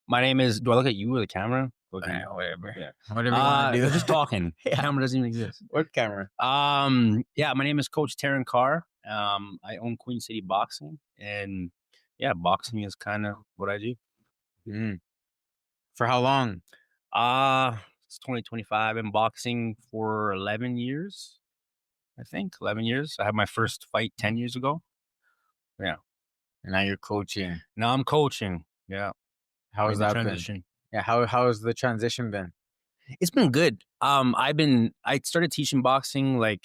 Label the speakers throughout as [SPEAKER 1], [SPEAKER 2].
[SPEAKER 1] My name is. Do I look at you or the camera?
[SPEAKER 2] Whatever.
[SPEAKER 1] Yeah.
[SPEAKER 2] Whatever you want to do.
[SPEAKER 1] We're just talking.
[SPEAKER 2] Yeah.
[SPEAKER 1] Camera doesn't even exist.
[SPEAKER 2] What camera?
[SPEAKER 1] Yeah. My name is Coach Tarin Carr. I own Queen City Boxing, and yeah, boxing is kind of what I do.
[SPEAKER 2] Mm. For how long?
[SPEAKER 1] It's 2025. I've been boxing for 11 years. I think 11 years. I had my first fight 10 years ago. Yeah.
[SPEAKER 2] And now you're coaching.
[SPEAKER 1] Now I'm coaching. Yeah.
[SPEAKER 2] How has
[SPEAKER 1] Made the
[SPEAKER 2] that been?
[SPEAKER 1] transition.
[SPEAKER 2] Yeah. How has the transition been?
[SPEAKER 1] It's been good. I started teaching boxing like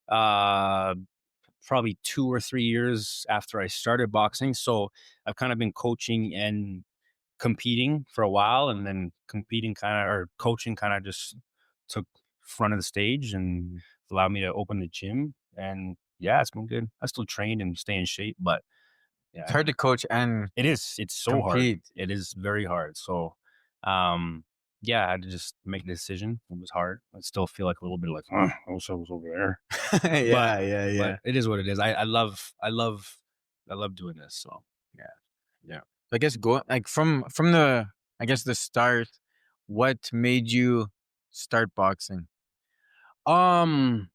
[SPEAKER 1] uh probably 2 or 3 years after I started boxing. So I've kind of been coaching and competing for a while, and then competing kind of or coaching kind of just took front of the stage and allowed me to open the gym. And yeah, it's been good. I still train and stay in shape, but
[SPEAKER 2] It's
[SPEAKER 1] yeah,
[SPEAKER 2] hard to coach and
[SPEAKER 1] it is. It's so hard.
[SPEAKER 2] compete.
[SPEAKER 1] It is very hard. So, um, yeah, I had to just make a decision. It was hard. I still feel like a little bit like, I wish I was over there.
[SPEAKER 2] Yeah.
[SPEAKER 1] But it is what it is. I love doing this. So
[SPEAKER 2] So I guess from the the start, what made you start boxing?
[SPEAKER 1] um,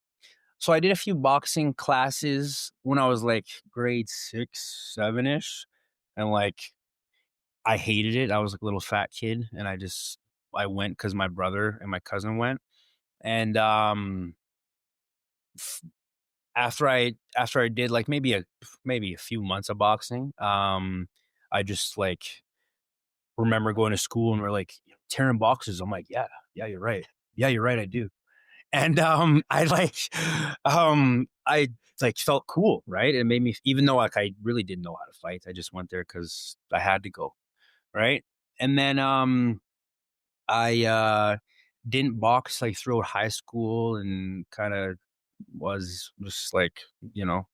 [SPEAKER 1] so I did a few boxing classes when I was like grade 6, 7-ish, and like I hated it. I was like a little fat kid, and I went because my brother and my cousin went, and after I did like maybe a few months of boxing, I just like remember going to school and we're like tearing boxes. I'm like, yeah, you're right. Yeah, you're right. I do. And I like felt cool, right? It made me, even though like I really didn't know how to fight, I just went there because I had to go, right? And then I didn't box like throughout high school, and kind of was just like,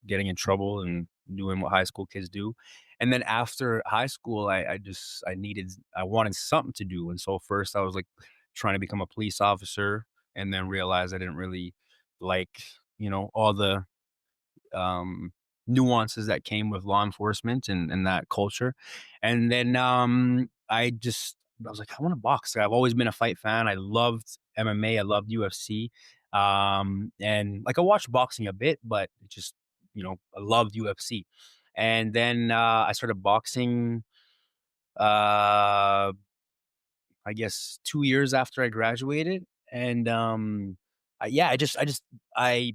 [SPEAKER 1] getting in trouble and doing what high school kids do. And then after high school, I wanted something to do. And so first I was like trying to become a police officer, and then realized I didn't really like, all the um, nuances that came with law enforcement and that culture. And then I was like, I want to box. I've always been a fight fan. I loved MMA. I loved UFC. And like I watched boxing a bit, but it just, I loved UFC. And then I started boxing, I guess 2 years after I graduated. And yeah, I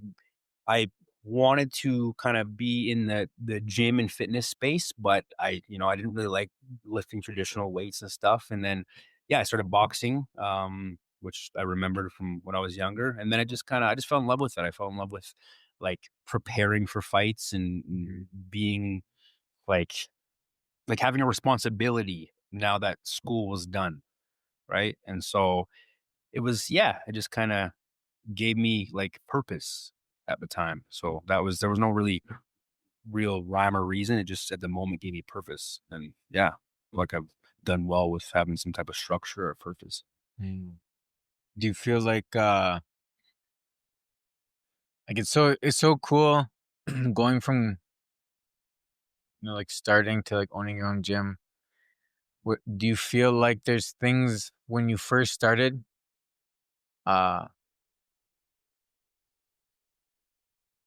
[SPEAKER 1] I wanted to kind of be in the gym and fitness space, but I didn't really like lifting traditional weights and stuff. And then, yeah, I started boxing, which I remembered from when I was younger. And then I just fell in love with it. I fell in love with like preparing for fights and being like, having a responsibility now that school was done. Right. And so it just kind of gave me like purpose at the time. So there was no really real rhyme or reason. It just at the moment gave me purpose. And yeah, like I've done well with having some type of structure or purpose.
[SPEAKER 2] Mm. Do you feel like it's so cool going from like starting to like owning your own gym? Do you feel like there's things when you first started uh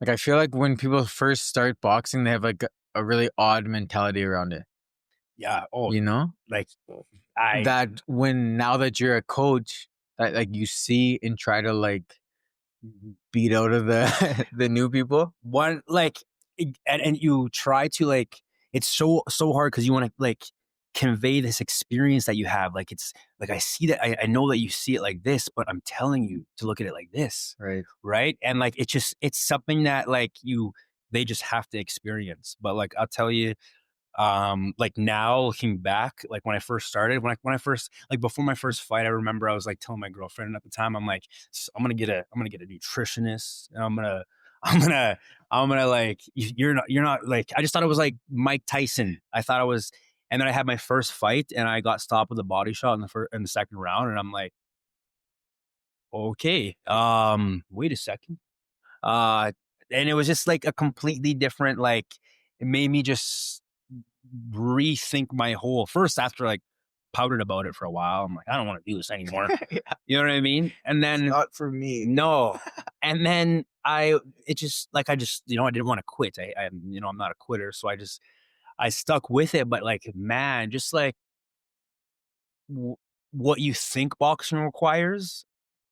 [SPEAKER 2] like I feel like when people first start boxing, they have like a really odd mentality around it,
[SPEAKER 1] Yeah. Oh,
[SPEAKER 2] you know?
[SPEAKER 1] like
[SPEAKER 2] That when now that you're a coach, that like you see and try to like beat out of the the new people.
[SPEAKER 1] one like and you try to like, it's so hard because you want to like convey this experience that you have. Like it's like I see that I know that you see it like this, but I'm telling you to look at it like this. Right. And like it's something that like they just have to experience. But like I'll tell you, like now looking back, like when I first started, when I first, like before my first fight, I remember I was like telling my girlfriend at the time, I'm like, I'm gonna get a nutritionist, and I'm gonna like, you're not like, I just thought it was like Mike Tyson. I thought it was. And then I had my first fight and I got stopped with a body shot in the second round, and I'm like, okay, wait a second. uh and it was just like a completely different, like, it made me just rethink my whole, first after like pouted about it for a while. I'm like, I don't want to do this anymore.
[SPEAKER 2] Yeah.
[SPEAKER 1] You know what I mean? And
[SPEAKER 2] It's
[SPEAKER 1] then
[SPEAKER 2] not for me.
[SPEAKER 1] no, and then it just like I just I didn't want to quit. I'm not a quitter, so I stuck with it. But like man, just like w- what you think boxing requires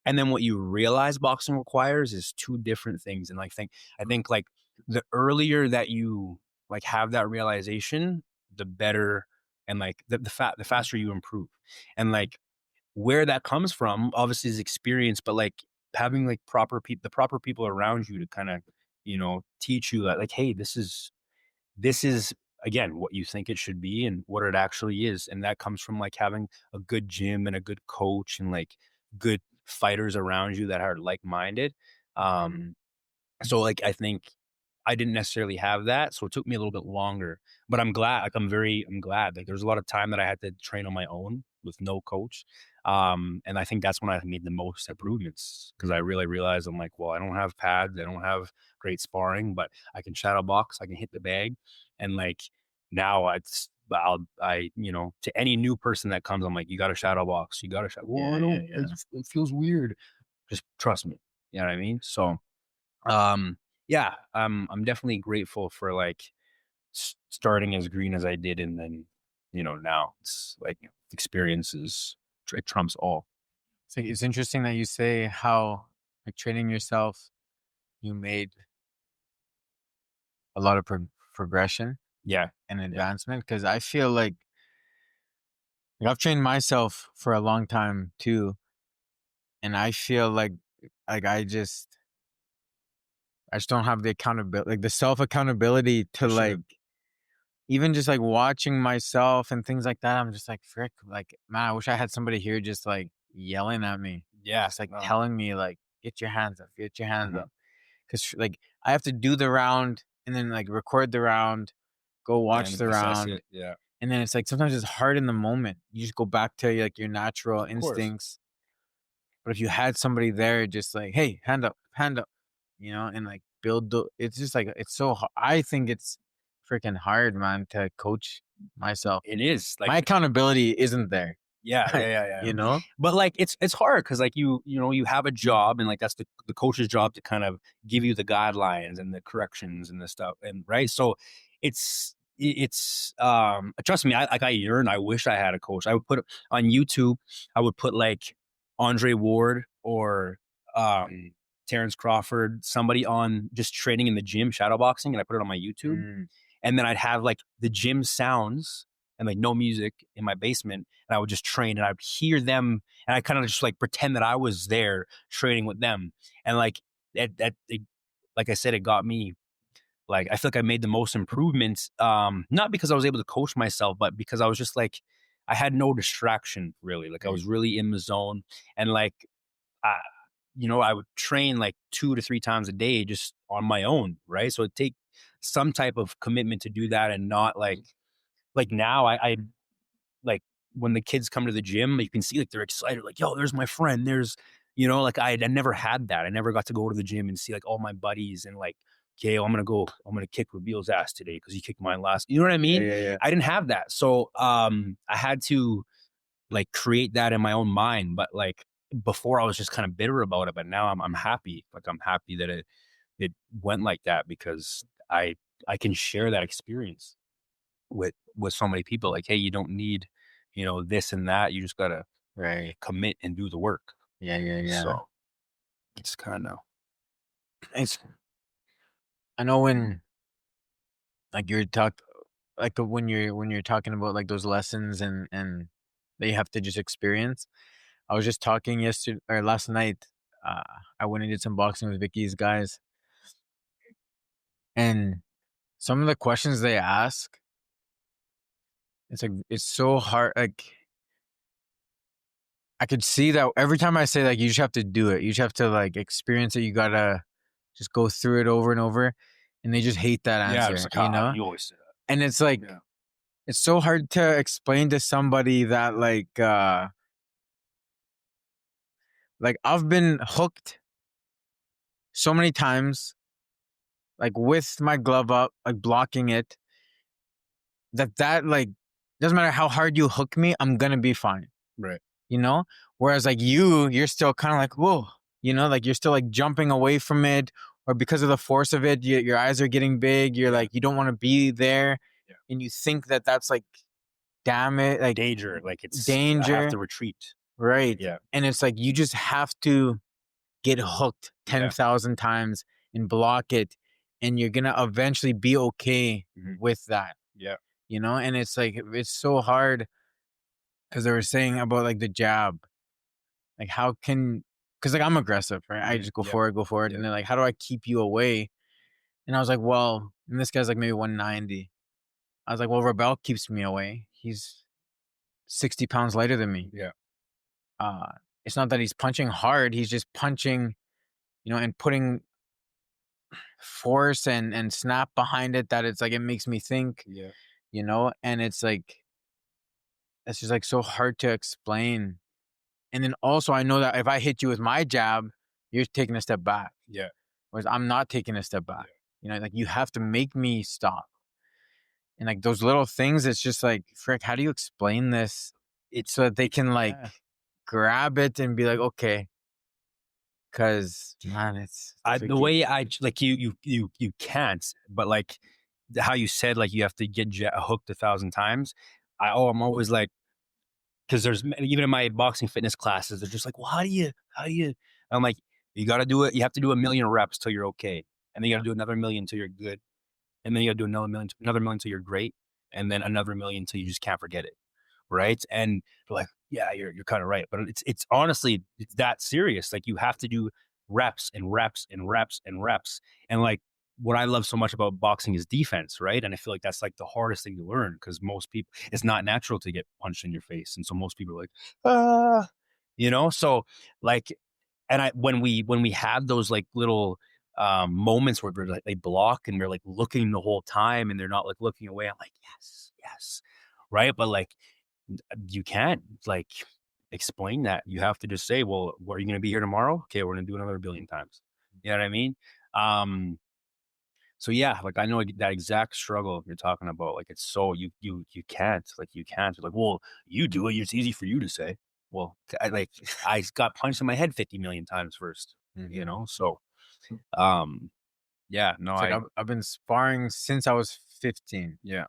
[SPEAKER 1] and then what you realize boxing requires is two different things. And like I think like the earlier that you like have that realization, the better and like the faster you improve. And like where that comes from obviously is experience, but like having like the proper people around you to kind of, teach you that like, hey, this is again what you think it should be and what it actually is. And that comes from like having a good gym and a good coach and like good fighters around you that are like-minded. um so like I think I didn't necessarily have that, so it took me a little bit longer. But I'm glad, like I'm glad. Like there's a lot of time that I had to train on my own with no coach. And I think that's when I made the most improvements because I really realized I'm like, well, I don't have pads, I don't have great sparring, but I can shadow box, I can hit the bag. And like now to any new person that comes, I'm like, you got to shadow box, you got to shadow. Well,
[SPEAKER 2] Yeah,
[SPEAKER 1] I
[SPEAKER 2] yeah,
[SPEAKER 1] don't.
[SPEAKER 2] yeah.
[SPEAKER 1] It feels weird. Just trust me. You know what I mean? So um, yeah, I'm definitely grateful for like starting as green as I did, and then now it's like experiences it trumps all.
[SPEAKER 2] It's interesting that you say how like training yourself, you made a lot of progression
[SPEAKER 1] Yeah,
[SPEAKER 2] and
[SPEAKER 1] yeah,
[SPEAKER 2] advancement because I feel like I've trained myself for a long time too, and I feel like I just don't have the accountability, like the self accountability to
[SPEAKER 1] for sure.
[SPEAKER 2] like even just like watching myself and things like that. I'm just like frick, like man, I wish I had somebody here just like yelling at me,
[SPEAKER 1] Yeah,
[SPEAKER 2] just like
[SPEAKER 1] no,
[SPEAKER 2] telling me like get your hands up, get your hands
[SPEAKER 1] mhm.
[SPEAKER 2] up, because like I have to do the round and then like record the round, go watch
[SPEAKER 1] And
[SPEAKER 2] the
[SPEAKER 1] assess
[SPEAKER 2] round,
[SPEAKER 1] it. Yeah,
[SPEAKER 2] and then it's like sometimes it's hard in the moment. You just go back to like your natural
[SPEAKER 1] of course.
[SPEAKER 2] instincts. But if you had somebody there, just like, hey, hand up, and like build it's just like it's so I think it's freaking hard, man, to coach myself.
[SPEAKER 1] It is like
[SPEAKER 2] My accountability isn't there,
[SPEAKER 1] yeah, yeah, yeah, yeah.
[SPEAKER 2] you know?
[SPEAKER 1] But like it's hard because like you have a job and like that's the coach's job to kind of give you the guidelines and the corrections and the stuff and right. So it's trust me, I yearn. I wish I had a coach. I would put on YouTube. I would put like Andre Ward or Terrence Crawford, somebody on just training in the gym, shadowboxing, and I put it on my YouTube.
[SPEAKER 2] Mm.
[SPEAKER 1] And then I'd have like the gym sounds and like no music in my basement, and I would just train and I'd hear them and I kind of just like pretend that I was there training with them. And like like I said, it got me like I feel like I made the most improvements. Not because I was able to coach myself, but because I was just like I had no distraction really. Like I
[SPEAKER 2] Right.
[SPEAKER 1] was really in the zone and like I, I would train like 2 to 3 times a day just on my own, right? So it take some type of commitment to do that and not like now I like when the kids come to the gym, you can see like they're excited, like, yo, there's my friend. There's, like I never had that. I never got to go to the gym and see like all my buddies and like, okay, I'm gonna kick Rabil's ass today because he kicked mine last. You know what I
[SPEAKER 2] Yeah,
[SPEAKER 1] mean?
[SPEAKER 2] yeah, yeah.
[SPEAKER 1] I didn't have that. So I had to like create that in my own mind. But like before I was just kind of bitter about it. But now I'm happy. Like I'm happy that it went like that because I can share that experience with so many people like hey you don't need this and that you just gotta
[SPEAKER 2] Right.
[SPEAKER 1] commit and do the work
[SPEAKER 2] Yeah, yeah, yeah.
[SPEAKER 1] so it's kind of
[SPEAKER 2] It's I know when like you're talk like when you're talking about like those lessons and that you have to just experience. I was just talking yesterday or last night. Uh, I went and did some boxing with Vicky's guys, and some of the questions they ask, it's like it's so hard. Like I could see that every time I say like you just have to do it. You just have to like experience it. You gotta just go through it over and over, and they just hate that
[SPEAKER 1] yeah it's
[SPEAKER 2] answer,
[SPEAKER 1] like
[SPEAKER 2] you know.
[SPEAKER 1] you always say
[SPEAKER 2] And it's like
[SPEAKER 1] that yeah
[SPEAKER 2] it's so hard to explain to somebody that like I've been hooked so many times, like with my glove up, like blocking it, that like doesn't matter how hard you hook me, I'm gonna be fine.
[SPEAKER 1] Right.
[SPEAKER 2] You know? Whereas like you're still kind of like, whoa, you know, like you're still like jumping away from it, or because of the force of it, your eyes are getting big. You're like, you don't want to be there.
[SPEAKER 1] Yeah.
[SPEAKER 2] And you think that that's like, damn it, like
[SPEAKER 1] Danger. Like I have
[SPEAKER 2] danger.
[SPEAKER 1] to retreat.
[SPEAKER 2] Right.
[SPEAKER 1] Yeah.
[SPEAKER 2] And it's like, you just have to get hooked 10,000 times and block it. And you're going to eventually be okay with that.
[SPEAKER 1] Yeah.
[SPEAKER 2] You know? And it's like, it's so hard because they were saying about like the jab. Like, how can, because like I'm aggressive, right? I just go forward. And then like, how do I keep you away? And I was like, well, and this guy's like maybe 190. I was like, well, Rebel keeps me away. He's 60 pounds lighter than me.
[SPEAKER 1] Yeah.
[SPEAKER 2] It's not that he's punching hard. He's just punching, you know, and putting force and snap behind it that it's like, it makes me think, you know, and it's just like so hard to explain. And then also I know that if I hit you with my jab, you're taking a step back.
[SPEAKER 1] Yeah.
[SPEAKER 2] Whereas I'm not taking a step back. You know, like you have to make me stop. And like those little things, it's just like, frick, how do you explain this? It's so that they can like grab it and be like, okay. Cause man, it's
[SPEAKER 1] the way I like you can't, but like how you said, like you have to get hooked 1,000 times. I'm always like, because there's even in my boxing fitness classes, they're just like, well, how do you? I'm like, you got to do it. You have to do 1,000,000 reps till you're okay, and then you got to do another 1,000,000 till you're good, and then you got to do another million till you're great, and then another 1,000,000 till you just can't forget it, right? And they're like, yeah, you're kind of right, but it's honestly it's that serious. Like you have to do reps and reps and reps and reps, and like what I love so much about boxing is defense, right? And I feel like that's like the hardest thing to learn because most people, it's not natural to get punched in your face, and so most people are like, you know. So like, and when we have those like little moments where like they block and they're like looking the whole time and they're not like looking away, I'm like, yes, right? But like you can't like explain that. You have to just say, well, are you going to be here tomorrow? Okay, we're going to do another 1,000,000,000 times. You know what I mean? So yeah, like I know that exact struggle you're talking about. Like it's so you can't You're like, well, you do it. It's easy for you to say. Well, I got punched in my head 50,000,000 times first, you know. So, yeah, no,
[SPEAKER 2] it's like I've been sparring since I was 15.
[SPEAKER 1] Yeah.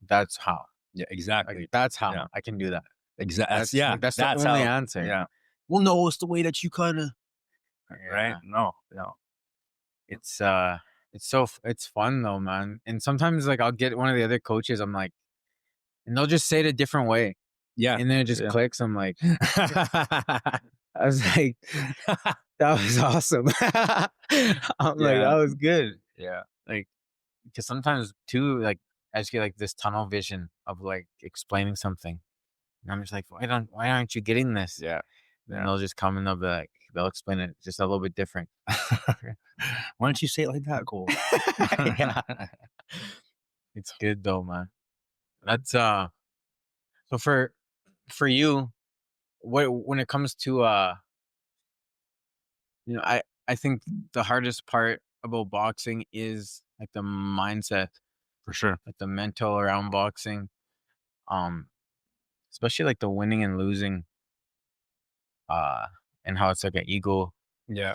[SPEAKER 2] That's how.
[SPEAKER 1] Yeah, exactly.
[SPEAKER 2] Like, that's how I can do that.
[SPEAKER 1] Exactly.
[SPEAKER 2] Like, that's the only answer.
[SPEAKER 1] Yeah. Well, no, it's the way that you kind of right. No.
[SPEAKER 2] It's it's fun though, man. And sometimes like I'll get one of the other coaches, I'm like, and they'll just say it a different way.
[SPEAKER 1] Yeah.
[SPEAKER 2] And then it just clicks. I'm like, I was like, that was awesome. I'm like, that was good.
[SPEAKER 1] Yeah.
[SPEAKER 2] Like, because sometimes too, like I just get like this tunnel vision of like explaining something. And I'm just like, why aren't you getting this?
[SPEAKER 1] Yeah.
[SPEAKER 2] And they'll just come and they'll be like, they'll explain it just a little bit different.
[SPEAKER 1] Why don't you say it like that, Cole?
[SPEAKER 2] Yeah. It's good though, man. That's so for you, when it comes to you know, I think the hardest part about boxing is like the mindset,
[SPEAKER 1] For sure.
[SPEAKER 2] like the mental around boxing. Especially like the winning and losing, and how it's like an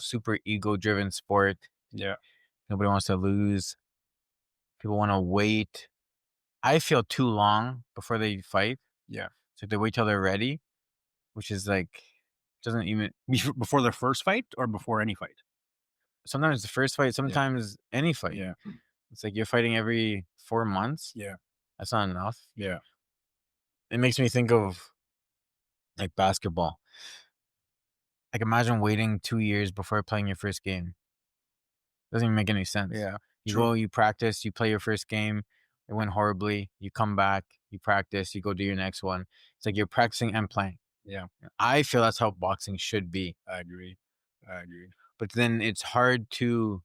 [SPEAKER 2] super ego driven sport.
[SPEAKER 1] Yeah.
[SPEAKER 2] Nobody wants to lose. People want to wait. I feel too long before they fight.
[SPEAKER 1] Yeah.
[SPEAKER 2] So they wait till they're ready, which is like, doesn't even,
[SPEAKER 1] Before their first fight or before any fight?
[SPEAKER 2] sometimes the first fight, sometimes any fight.
[SPEAKER 1] Yeah.
[SPEAKER 2] It's like you're fighting every 4 months.
[SPEAKER 1] Yeah.
[SPEAKER 2] That's not enough.
[SPEAKER 1] Yeah.
[SPEAKER 2] It makes me think of like basketball. Like imagine waiting 2 years before playing your first game. Doesn't even make any sense.
[SPEAKER 1] Yeah.
[SPEAKER 2] You
[SPEAKER 1] True.
[SPEAKER 2] go, you practice, you play your first game, it went horribly. You come back, you practice, you go do your next one. It's like you're practicing and playing.
[SPEAKER 1] Yeah.
[SPEAKER 2] I feel that's how boxing should be.
[SPEAKER 1] I agree.
[SPEAKER 2] But then it's hard to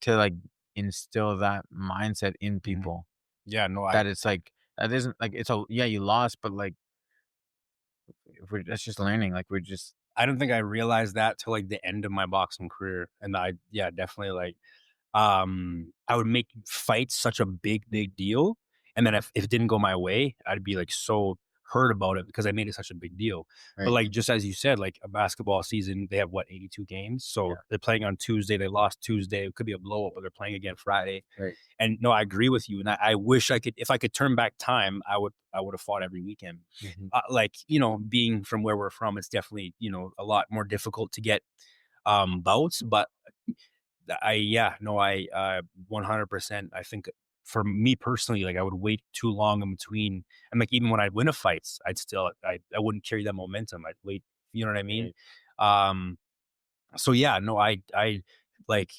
[SPEAKER 2] like instill that mindset in people.
[SPEAKER 1] Yeah. No,
[SPEAKER 2] That it's like, that isn't like, it's you lost, but like that's just learning. Like we're just,
[SPEAKER 1] I don't think I realized that till like the end of my boxing career. And definitely like, I would make fights such a big deal. And then if it didn't go my way, I'd be like so hurt about it because I made it such a big deal. But
[SPEAKER 2] Right.
[SPEAKER 1] like just as you said, like a basketball season, they have what 82 games, so
[SPEAKER 2] Yeah.
[SPEAKER 1] they're playing on Tuesday. They lost Tuesday. It could be a blow up, but they're playing again Friday.
[SPEAKER 2] Right.
[SPEAKER 1] And no, I agree with you, and I wish I could. If I could turn back time, I would have fought every weekend.
[SPEAKER 2] Mhm.
[SPEAKER 1] Like being from where we're from, it's definitely a lot more difficult to get bouts, but I yeah, no, I 100%. I think for me personally, like I would wait too long in between, and like even when I'd win a fight, I wouldn't carry that momentum. I'd wait. You know what I mean?
[SPEAKER 2] Right.
[SPEAKER 1] Um. So yeah, no, I like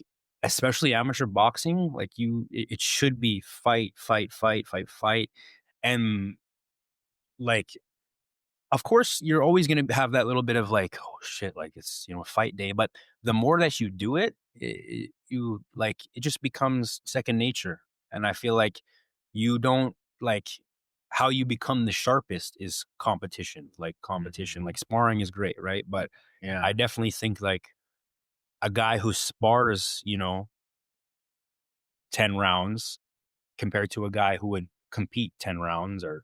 [SPEAKER 1] especially amateur boxing. Like it should be fight, fight, fight, fight, fight, and like of course, you're always gonna have that little bit of like, "Oh, shit," like, it's, fight day, but the more that you do it, it just becomes second nature, and I feel like you don't like, how you become the sharpest is competition,
[SPEAKER 2] Mhm.
[SPEAKER 1] like, sparring is great, right? But
[SPEAKER 2] Yeah.
[SPEAKER 1] I definitely think, like, a guy who spars, 10 rounds compared to a guy who would compete 10 rounds or,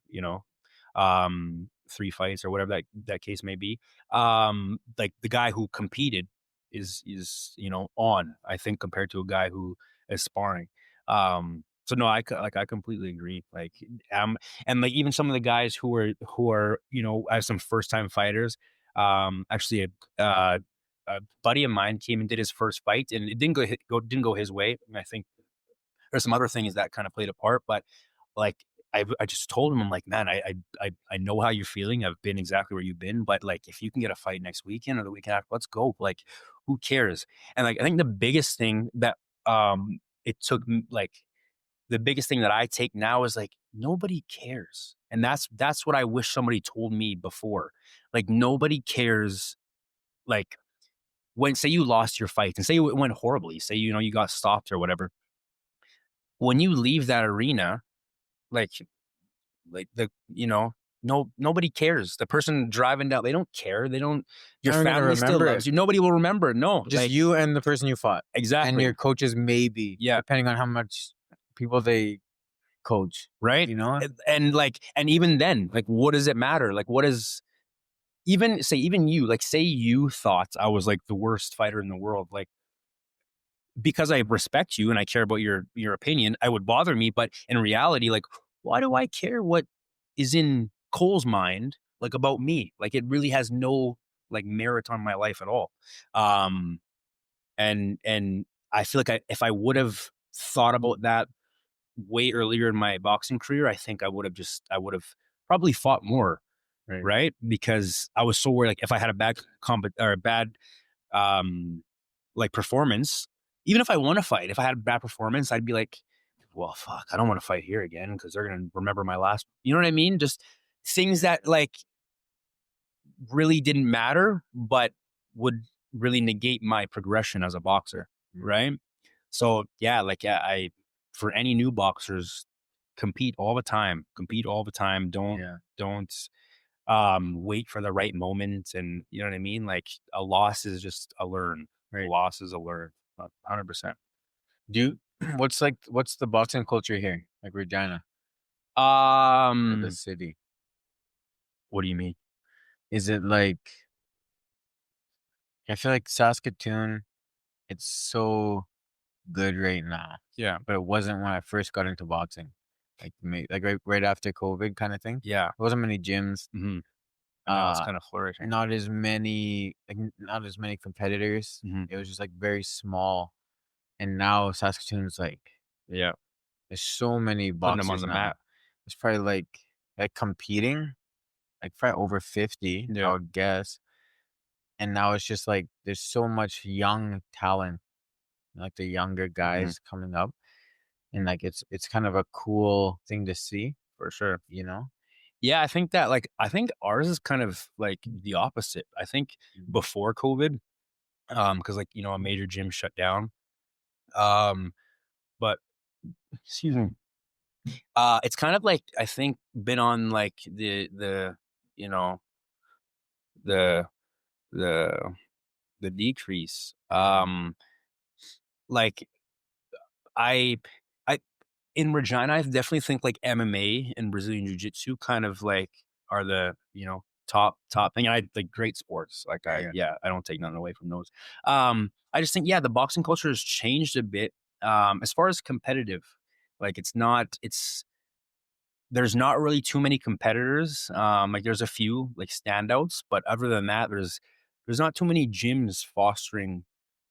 [SPEAKER 1] 3 fights or whatever that case may be. Like the guy who competed is, on, I think, compared to a guy who is sparring. So no, I completely agree. Like, and like even some of the guys who are, as some first time fighters, actually a buddy of mine came and did his first fight and it didn't go his way. And I think there's some other things that kind of played a part, but like I just told him, I'm like, man, I know how you're feeling. I've been exactly where you've been, but like if you can get a fight next weekend or the weekend after, let's go. Like, who cares? And like I think the biggest thing that it took like the biggest thing that I take now is like nobody cares. And that's what I wish somebody told me before. Like nobody cares. Like when say you lost your fight and say it went horribly, say you got stopped or whatever, when you leave that arena, like the no, nobody cares. The person driving down, they don't care. They don't. Your
[SPEAKER 2] Not even gonna
[SPEAKER 1] family still
[SPEAKER 2] remember it.
[SPEAKER 1] loves you. Nobody will remember. No,
[SPEAKER 2] Just
[SPEAKER 1] like
[SPEAKER 2] you and the person you fought, and
[SPEAKER 1] exactly.
[SPEAKER 2] your coaches maybe,
[SPEAKER 1] Yeah,
[SPEAKER 2] depending on how much people they coach.
[SPEAKER 1] right.
[SPEAKER 2] You know?
[SPEAKER 1] And like, and even then, like, what does it matter? Like, what is even you? Like, say you thought I was like the worst fighter in the world. Like, because I respect you and I care about your opinion, I would bother me. But in reality, like, why do I care what is in Cole's mind, like about me? Like, it really has no like merit on my life at all. Um, and I feel like if I would have thought about that way earlier in my boxing career, I think I would have probably fought more,
[SPEAKER 2] Right.
[SPEAKER 1] right? Because I was so worried, like if I had a bad or a bad um like performance, even if I won a fight, if I had a bad performance, I'd be like, well, fuck, I don't want to fight here again because they're gonna remember my last. You know what I mean? Just things that like really didn't matter, but would really negate my progression as a boxer,
[SPEAKER 2] Mm.
[SPEAKER 1] right? So yeah, like yeah, I for any new boxers, compete all the time. Compete all the time. Don't
[SPEAKER 2] Yeah.
[SPEAKER 1] don't wait for the right moment, and you know what I mean? Like a loss is just a learn. A
[SPEAKER 2] Right.
[SPEAKER 1] loss is a learn. 100%.
[SPEAKER 2] Do you what's the boxing culture here? Like Regina or the
[SPEAKER 1] Um,
[SPEAKER 2] city?
[SPEAKER 1] what do you mean?
[SPEAKER 2] Is it like I feel like Saskatoon, it's so good right now,
[SPEAKER 1] Yeah,
[SPEAKER 2] but it wasn't when I first got into boxing. Like right after COVID kind of thing.
[SPEAKER 1] yeah.
[SPEAKER 2] There wasn't many gyms.
[SPEAKER 1] Hmm. And now it's
[SPEAKER 2] Uh,
[SPEAKER 1] kind of flourishing.
[SPEAKER 2] not as many competitors.
[SPEAKER 1] Hmm.
[SPEAKER 2] It was just like very small. And now Saskatoon's like
[SPEAKER 1] Yeah,
[SPEAKER 2] there's so many
[SPEAKER 1] putting them on
[SPEAKER 2] boxers
[SPEAKER 1] the
[SPEAKER 2] now.
[SPEAKER 1] map.
[SPEAKER 2] It's probably like competing, like probably over 50, I
[SPEAKER 1] Yeah.
[SPEAKER 2] would guess. And now it's just like there's so much young talent, like the younger
[SPEAKER 1] Hmm.
[SPEAKER 2] guys coming up. And like it's kind of a cool thing to see,
[SPEAKER 1] For sure.
[SPEAKER 2] you know?
[SPEAKER 1] Yeah, I think ours is kind of like the opposite. I think
[SPEAKER 2] Mhm.
[SPEAKER 1] before COVID, because like a major gym shut down. Um, but excuse me. It's kind of like I think been on like the you know the the the decrease.
[SPEAKER 2] Mhm.
[SPEAKER 1] Like I I in Regina, I definitely think like MMA and Brazilian Jiu-Jitsu kind of like are the, top thing. I like great sports. Like
[SPEAKER 2] Yeah, yeah.
[SPEAKER 1] I don't take nothing away from those. I just think, yeah, the boxing culture has changed a bit. As far as competitive, like there's not really too many competitors. Like there's a few like standouts, but other than that, there's not too many gyms fostering,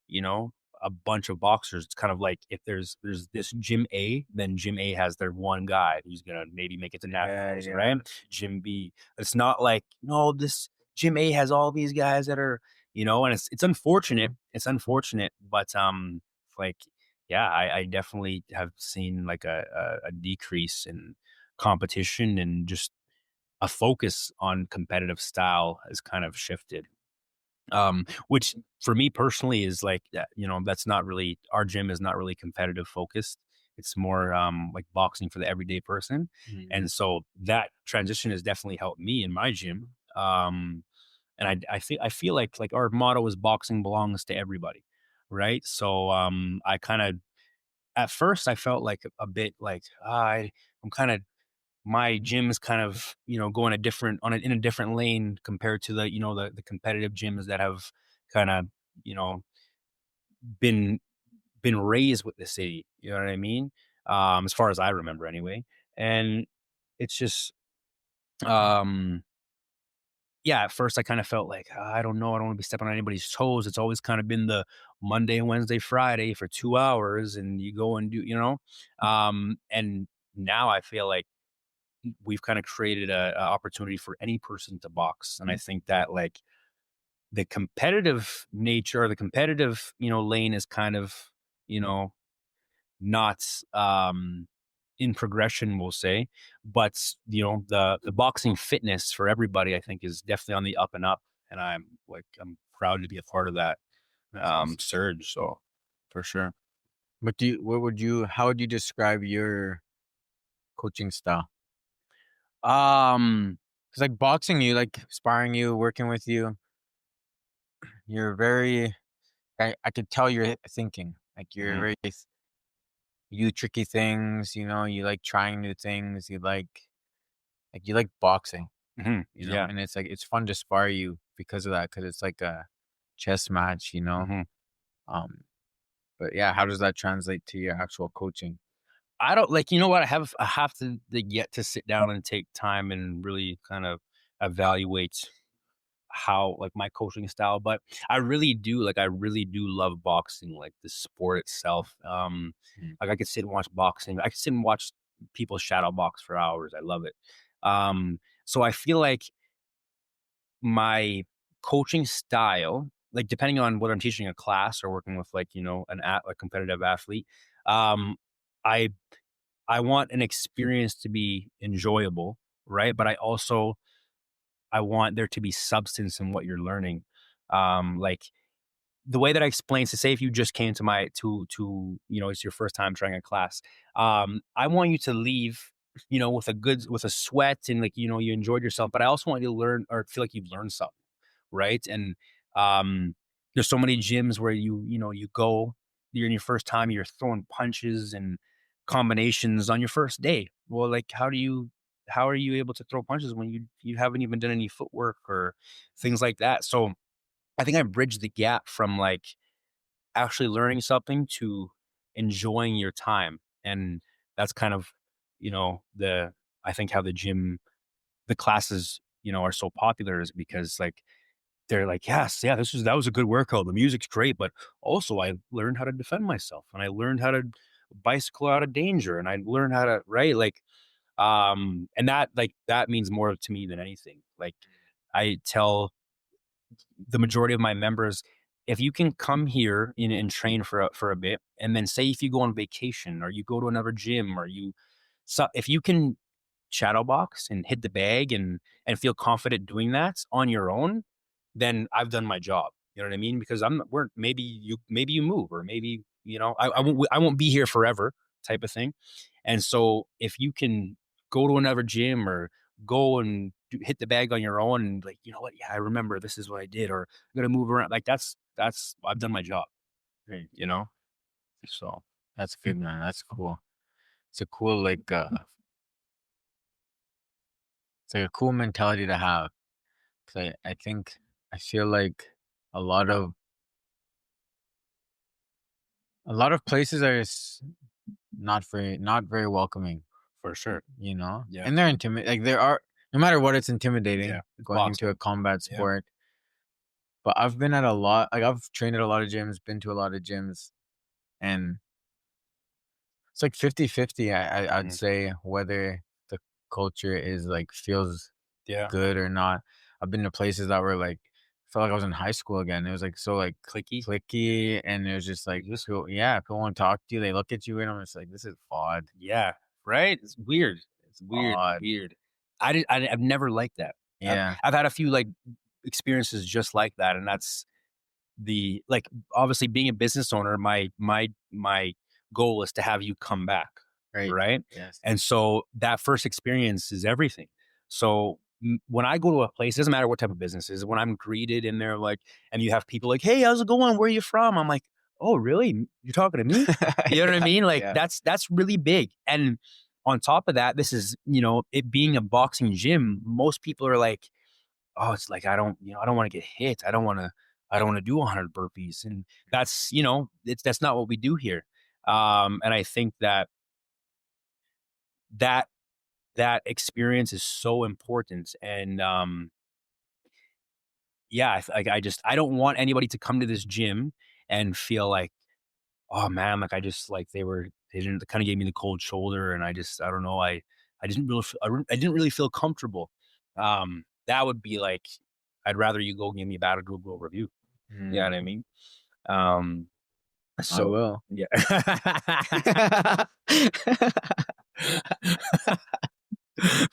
[SPEAKER 1] you know, a bunch of boxers. It's kind of like if there's this gym A, then gym A has their one guy who's gonna maybe make it to
[SPEAKER 2] Yeah,
[SPEAKER 1] nationals,
[SPEAKER 2] yeah.
[SPEAKER 1] right? Gym B. It's not like, no, this gym A has all these guys that are, and it's unfortunate. It's unfortunate, but like yeah, I definitely have seen like a decrease in competition, and just a focus on competitive style has kind of shifted. Which for me personally is like that, that's not really, our gym is not really competitive focused. It's more like boxing for the everyday person.
[SPEAKER 2] Mhm.
[SPEAKER 1] And so that transition has definitely helped me in my gym. And I feel like our motto is boxing belongs to everybody. Right. So I kind of, at first I felt like a bit like I'm kind of, my gym is kind of, going in a different lane compared to the competitive gyms that have kind of, you know been been raised with the city. You know what I mean? As far as I remember, anyway. And it's just, um, yeah. At first, I kind of felt like, I don't know, I don't want to be stepping on anybody's toes. It's always kind of been the Monday, Wednesday, Friday for 2 hours, and you go and do, and now I feel like we've kind of created a opportunity for any person to box. And I think that like the competitive nature, or the competitive, lane is kind of, you know, not in progression, we'll say. But the boxing fitness for everybody, I think, is definitely on the up and up. And I'm proud to be a part of that
[SPEAKER 2] That's awesome.
[SPEAKER 1] surge. So for sure.
[SPEAKER 2] But how would you describe your coaching style?
[SPEAKER 1] Um,
[SPEAKER 2] Because like boxing you, like sparring you, working with you, you're very, I could tell you're thinking. Like you're
[SPEAKER 1] mhm,
[SPEAKER 2] very, you tricky things, you like trying new things, you like boxing,
[SPEAKER 1] mhm, yeah.
[SPEAKER 2] and it's like, it's fun to spar you because of that, because it's like a chess match.
[SPEAKER 1] Mhm.
[SPEAKER 2] Um, but yeah, how does that translate to your actual coaching?
[SPEAKER 1] I don't like, what, I have to get to sit down and take time and really kind of evaluate how like my coaching style. But I really do love boxing, like the sport itself.
[SPEAKER 2] Mm.
[SPEAKER 1] Like I could sit and watch boxing. I could sit and watch people shadow box for hours. I love it. So I feel like my coaching style, like depending on whether I'm teaching a class or working with like, a competitive athlete, um, I I want an experience to be enjoyable, right? But I want there to be substance in what you're learning. Like the way that I explain, to say if you just came to it's your first time trying a class, I want you to leave, with a sweat, and like, you enjoyed yourself, but I also want you to learn or feel like you've learned something, right? And um, there's so many gyms where you go, you're in your first time, you're throwing punches and combinations on your first day. Well, like how are you able to throw punches when you haven't even done any footwork or things like that? So I think I bridged the gap from like actually learning something to enjoying your time. And that's kind of, the I think how the classes, are so popular, is because like they're like, yes, yeah, that was a good workout. The music's great, but also I learned how to defend myself, and I learned how to bicycle out of danger, and I learned how to, right, like, and that means more to me than anything. Like I tell the majority of my members, if you can come here and train for a bit, and then say if you go on vacation or you go to another gym, or if you can shadow box and hit the bag and feel confident doing that on your own, then I've done my job. You know what I mean? Because we're maybe you move, or maybe, I won't be here forever, type of thing. And so if you can go to another gym, or go and hit the bag on your own, and like, you know what, yeah, I remember this is what I did, or I'm gonna move around, like that's I've done my job.
[SPEAKER 2] Great.
[SPEAKER 1] You know, so
[SPEAKER 2] That's good, man. That's cool. it's a cool it's like a cool mentality to have. 'Cause I think I feel like a lot of a lot of places are not very welcoming,
[SPEAKER 1] For sure.
[SPEAKER 2] you know?
[SPEAKER 1] Yeah.
[SPEAKER 2] And they're like there are no matter what, it's
[SPEAKER 1] Yeah.
[SPEAKER 2] intimidating
[SPEAKER 1] It's
[SPEAKER 2] going into
[SPEAKER 1] boxing.
[SPEAKER 2] a combat
[SPEAKER 1] Yeah.
[SPEAKER 2] sport. But I've been at a lot like I've trained at a lot of gyms, been to a lot of gyms, and it's like 50-50. I'd
[SPEAKER 1] Mhm.
[SPEAKER 2] say whether the culture is like feels
[SPEAKER 1] Yeah.
[SPEAKER 2] good or not. I've been to places that were like felt like I was in high school again. It was like so like
[SPEAKER 1] Clicky.
[SPEAKER 2] clicky, and it was just like
[SPEAKER 1] Just
[SPEAKER 2] people want to talk to you. They look at you, and I'm just like, this is odd,
[SPEAKER 1] yeah. Right. It's weird. It's weird.
[SPEAKER 2] odd.
[SPEAKER 1] Weird. I've never liked that. I've
[SPEAKER 2] Yeah,
[SPEAKER 1] I've had a few like experiences just like that, and that's the like obviously being a business owner, my goal is to have you come back,
[SPEAKER 2] right.
[SPEAKER 1] right?
[SPEAKER 2] Yes.
[SPEAKER 1] And so that first experience is everything. So when I go to a place, it doesn't matter what type of business it is, when I'm greeted in there, like, and you have people like, "Hey, how's it going? Where are you from?" I'm like, "Oh, really? You're talking to me?" You know what I
[SPEAKER 2] Yeah,
[SPEAKER 1] mean? Like
[SPEAKER 2] yeah.
[SPEAKER 1] that's really big. And on top of that, this is, it being a boxing gym, most people are like, oh, it's like I don't want to get hit. I don't want to do 100 burpees. And that's, that's not what we do here. And I think that that experience is so important. And yeah, I don't want anybody to come to this gym and feel like, oh man, like I just like they didn't kind of gave me the cold shoulder, and I don't know, I didn't really I didn't really feel comfortable. That would be like, I'd rather you go give me a bad Google review. You know what
[SPEAKER 2] Mm,
[SPEAKER 1] I mean? Um,
[SPEAKER 2] I
[SPEAKER 1] so
[SPEAKER 2] will.
[SPEAKER 1] yeah.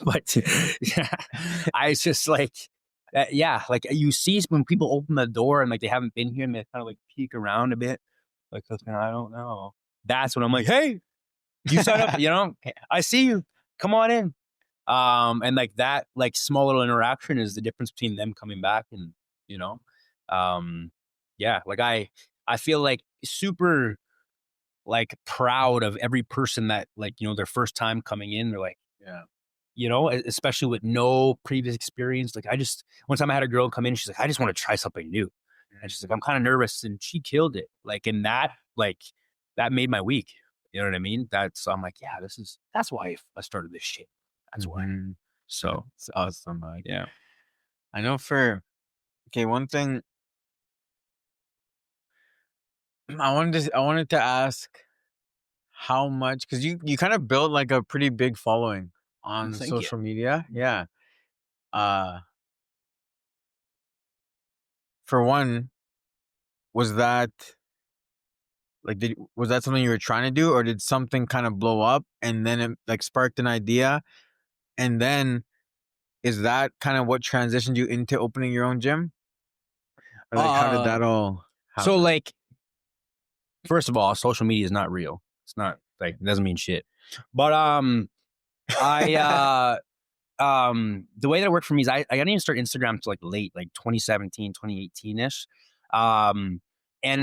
[SPEAKER 1] But yeah, I was just like, yeah, like you see when people open the door and like they haven't been here and they kind of like peek around a bit, like, "Okay, I don't know." That's when I'm like, "Hey, you set up, I see you. Come on in." And like that, like small little interaction is the difference between them coming back and, you know, um, yeah, like I feel like super like proud of every person that like, their first time coming in, they're like,
[SPEAKER 2] Yeah.
[SPEAKER 1] especially with no previous experience. Like one time I had a girl come in, she's like, I just want to try something new. And she's like, I'm kind of nervous. And she killed it. Like, in that, like, that made my week. You know what I mean? I'm like, yeah, that's why I started this shit. That's why.
[SPEAKER 2] Mm-hmm.
[SPEAKER 1] So,
[SPEAKER 2] That's awesome. Like
[SPEAKER 1] yeah.
[SPEAKER 2] I know for okay, one thing I wanted to ask how much because you kind of built like a pretty big following on
[SPEAKER 1] Thank you.
[SPEAKER 2] social media. Yeah. Uh for one, was that was that something you were trying to do, or did something kind of blow up and then it like sparked an idea? And then is that kind of what transitioned you into opening your own gym? Or like how did
[SPEAKER 1] Uh,
[SPEAKER 2] that all
[SPEAKER 1] so
[SPEAKER 2] happen?
[SPEAKER 1] like, first of all, social media is not real. It's not like, it doesn't mean shit. But, I, the way that it worked for me is I didn't even start Instagram till like late, like 2017, 2018 ish. And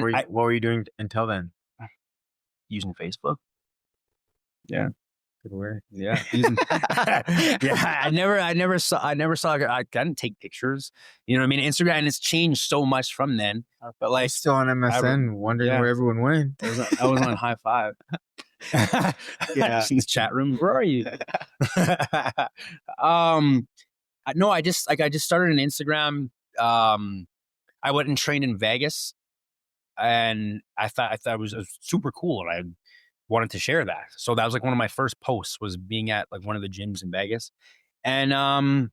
[SPEAKER 2] What were you doing until then?
[SPEAKER 1] using Facebook. Yeah.
[SPEAKER 2] Good work.
[SPEAKER 1] Yeah. Using, yeah. I never saw, I didn't take pictures. You know what I mean? Instagram, and it's changed so much from then. But
[SPEAKER 2] I was
[SPEAKER 1] like,
[SPEAKER 2] still on MSN wondering
[SPEAKER 1] yeah,
[SPEAKER 2] where everyone went.
[SPEAKER 1] I was on high five.
[SPEAKER 2] Yeah.
[SPEAKER 1] In this chat room. Where are you? um, no, I just started an Instagram. I went and trained in Vegas, and I thought it was super cool, and I wanted to share that. So that was like one of my first posts, was being at like one of the gyms in Vegas, and I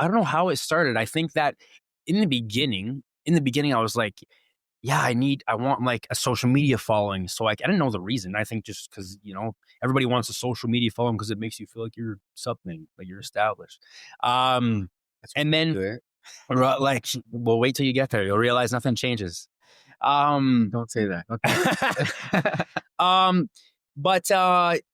[SPEAKER 1] don't know how it started. I think that in the beginning, I was like, yeah, I want like a social media following. So like, I didn't know the reason. I think just because, everybody wants a social media following because it makes you feel like you're something, like you're established.
[SPEAKER 2] That's
[SPEAKER 1] And then
[SPEAKER 2] do it.
[SPEAKER 1] like, well, wait till you get there. You'll realize nothing changes. Um,
[SPEAKER 2] Don't say that. Okay.
[SPEAKER 1] um, but I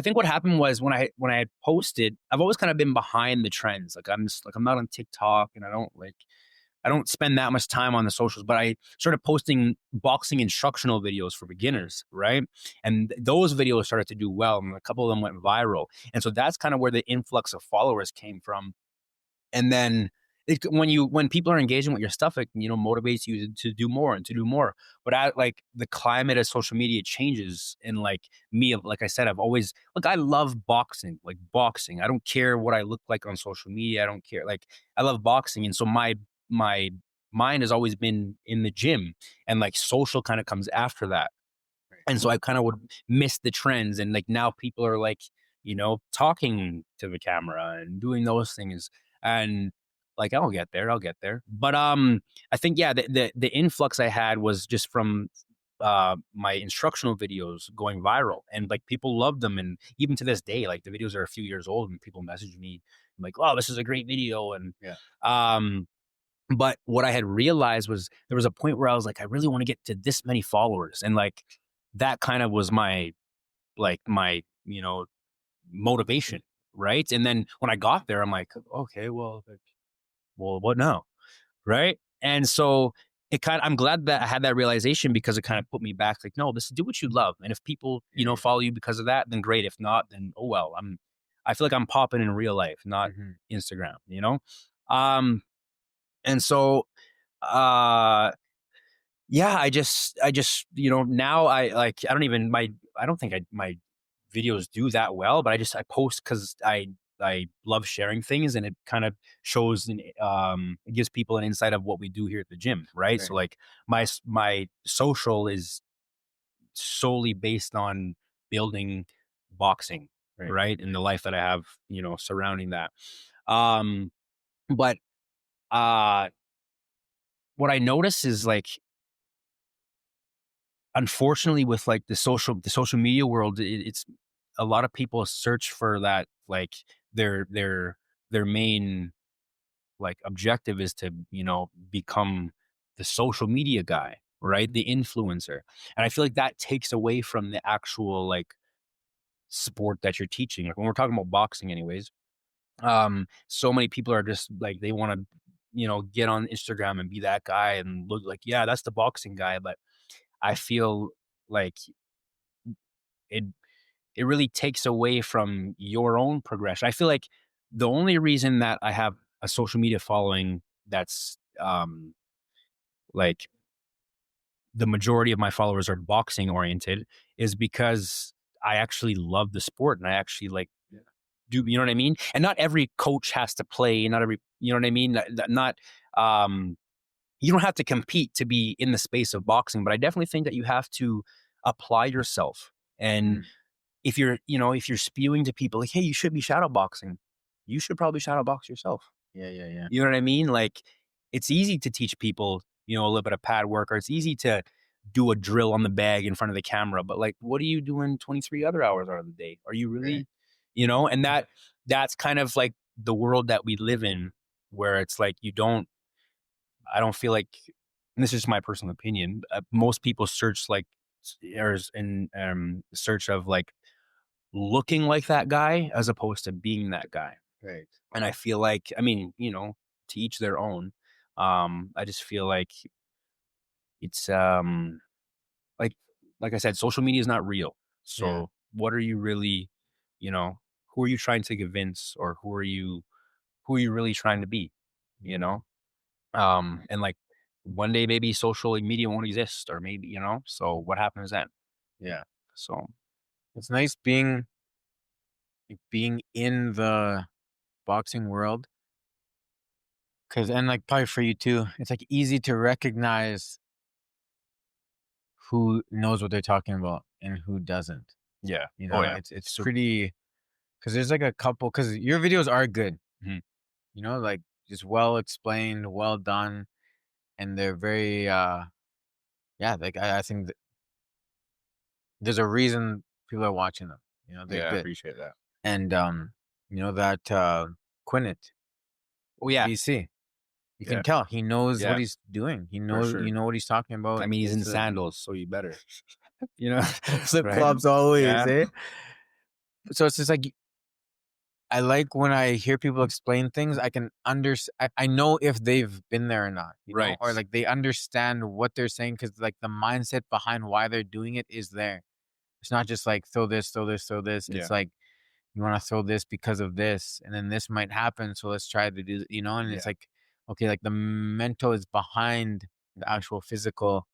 [SPEAKER 1] think what happened was when I had posted, I've always kind of been behind the trends. Like I'm not on TikTok, and I don't spend that much time on the socials, but I started posting boxing instructional videos for beginners, right? And those videos started to do well, and a couple of them went viral. And so that's kind of where the influx of followers came from. And then when people are engaging with your stuff, it motivates you to do more and to do more. But like the climate of social media changes, and like me, like I said, I've always look. I love boxing, like boxing. I don't care what I look like on social media. I don't care. Like I love boxing, and so my mind has always been in the gym, and like social kind of comes after that. And so I kind of would miss the trends. And like now people are like, talking to the camera and doing those things. And like, I'll get there, I'll get there. But I think, yeah, the influx I had was just from my instructional videos going viral, and like people loved them. And even to this day, like the videos are a few years old and people message me like, oh, this is a great video. And
[SPEAKER 2] Yeah.
[SPEAKER 1] but what I had realized was there was a point where I was like, I really want to get to this many followers. And like that kind of was my motivation, right? And then when I got there, I'm like, okay, well, what now, right? And so I'm glad that I had that realization, because it kind of put me back, like, no, do what you love, and if people follow you because of that, then great. If not, then oh well. I feel like I'm popping in real life, not Instagram, um, and so uh yeah, I just now I don't think my videos do that well, but I post because I love sharing things, and it kind of shows, and it gives people an insight of what we do here at the gym, right? So like my social is solely based on building boxing, right? And the life that I have, surrounding that. Um, but uh, what I notice is like, unfortunately, with like the social media world, it's a lot of people search for that, like their main like objective is to become the social media guy, right? The influencer. And I feel like that takes away from the actual like sport that you're teaching. Like when we're talking about boxing anyways, so many people are just like, they want to get on Instagram and be that guy and look like, yeah, that's the boxing guy. But I feel like it it really takes away from your own progression. I feel like the only reason that I have a social media following that's like the majority of my followers are boxing oriented is because I actually love the sport, and I actually like do, you know what I mean? And not every coach has to play, not every, you know what I mean? Not you don't have to compete to be in the space of boxing, but I definitely think that you have to apply yourself. And if you're spewing to people like, hey, you should be shadow boxing, you should probably shadow box yourself.
[SPEAKER 2] Yeah.
[SPEAKER 1] You know what I mean? Like, it's easy to teach people, a little bit of pad work, or it's easy to do a drill on the bag in front of the camera. But like, what are you doing 23 other hours out of the day? Are you really, and that's kind of like the world that we live in, where it's like, I don't feel like, and this is just my personal opinion, most people search like, or is in search of like looking like that guy as opposed to being that guy.
[SPEAKER 2] Right.
[SPEAKER 1] And I feel like, I mean, to each their own. I just feel like it's like like I said, social media is not real.
[SPEAKER 2] Yeah.
[SPEAKER 1] So what are you really, you know, who are you trying to convince, or who are you really trying to be, you know? And like one day maybe social media won't exist, or maybe, so what happens then?
[SPEAKER 2] Yeah.
[SPEAKER 1] So
[SPEAKER 2] It's nice being in the boxing world, cause and like probably for you too, it's like easy to recognize who knows what they're talking about and who doesn't.
[SPEAKER 1] yeah.
[SPEAKER 2] You
[SPEAKER 1] Oh
[SPEAKER 2] know,
[SPEAKER 1] yeah.
[SPEAKER 2] it's
[SPEAKER 1] So
[SPEAKER 2] pretty, cause there's like a couple, cause your videos are good.
[SPEAKER 1] mhm.
[SPEAKER 2] Like just well explained, well done, and they're very yeah, like I think that there's a reason people are watching them. They're
[SPEAKER 1] Yeah, I
[SPEAKER 2] good.
[SPEAKER 1] appreciate that.
[SPEAKER 2] And that Quinnett,
[SPEAKER 1] Oh yeah.
[SPEAKER 2] BC. You can
[SPEAKER 1] Yeah.
[SPEAKER 2] tell he knows what
[SPEAKER 1] Yeah,
[SPEAKER 2] he's doing. He
[SPEAKER 1] for
[SPEAKER 2] knows
[SPEAKER 1] sure.
[SPEAKER 2] what he's talking about.
[SPEAKER 1] I mean, he's in
[SPEAKER 2] It's
[SPEAKER 1] sandals, so you better, you know,
[SPEAKER 2] flip
[SPEAKER 1] right?
[SPEAKER 2] flops always,
[SPEAKER 1] Yeah.
[SPEAKER 2] eh? So it's just like I like when I hear people explain things, I can I know if they've been there or not, you know,
[SPEAKER 1] Right.
[SPEAKER 2] or like they understand what they're saying because like the mindset behind why they're doing it is there. It's not just like throw this, throw this, throw this.
[SPEAKER 1] Yeah.
[SPEAKER 2] It's like you want to throw this because of this, and then this might happen. So let's try to do, you know, and it's
[SPEAKER 1] Yeah.
[SPEAKER 2] like, okay, like the mental is behind the
[SPEAKER 1] Mhm.
[SPEAKER 2] actual physical.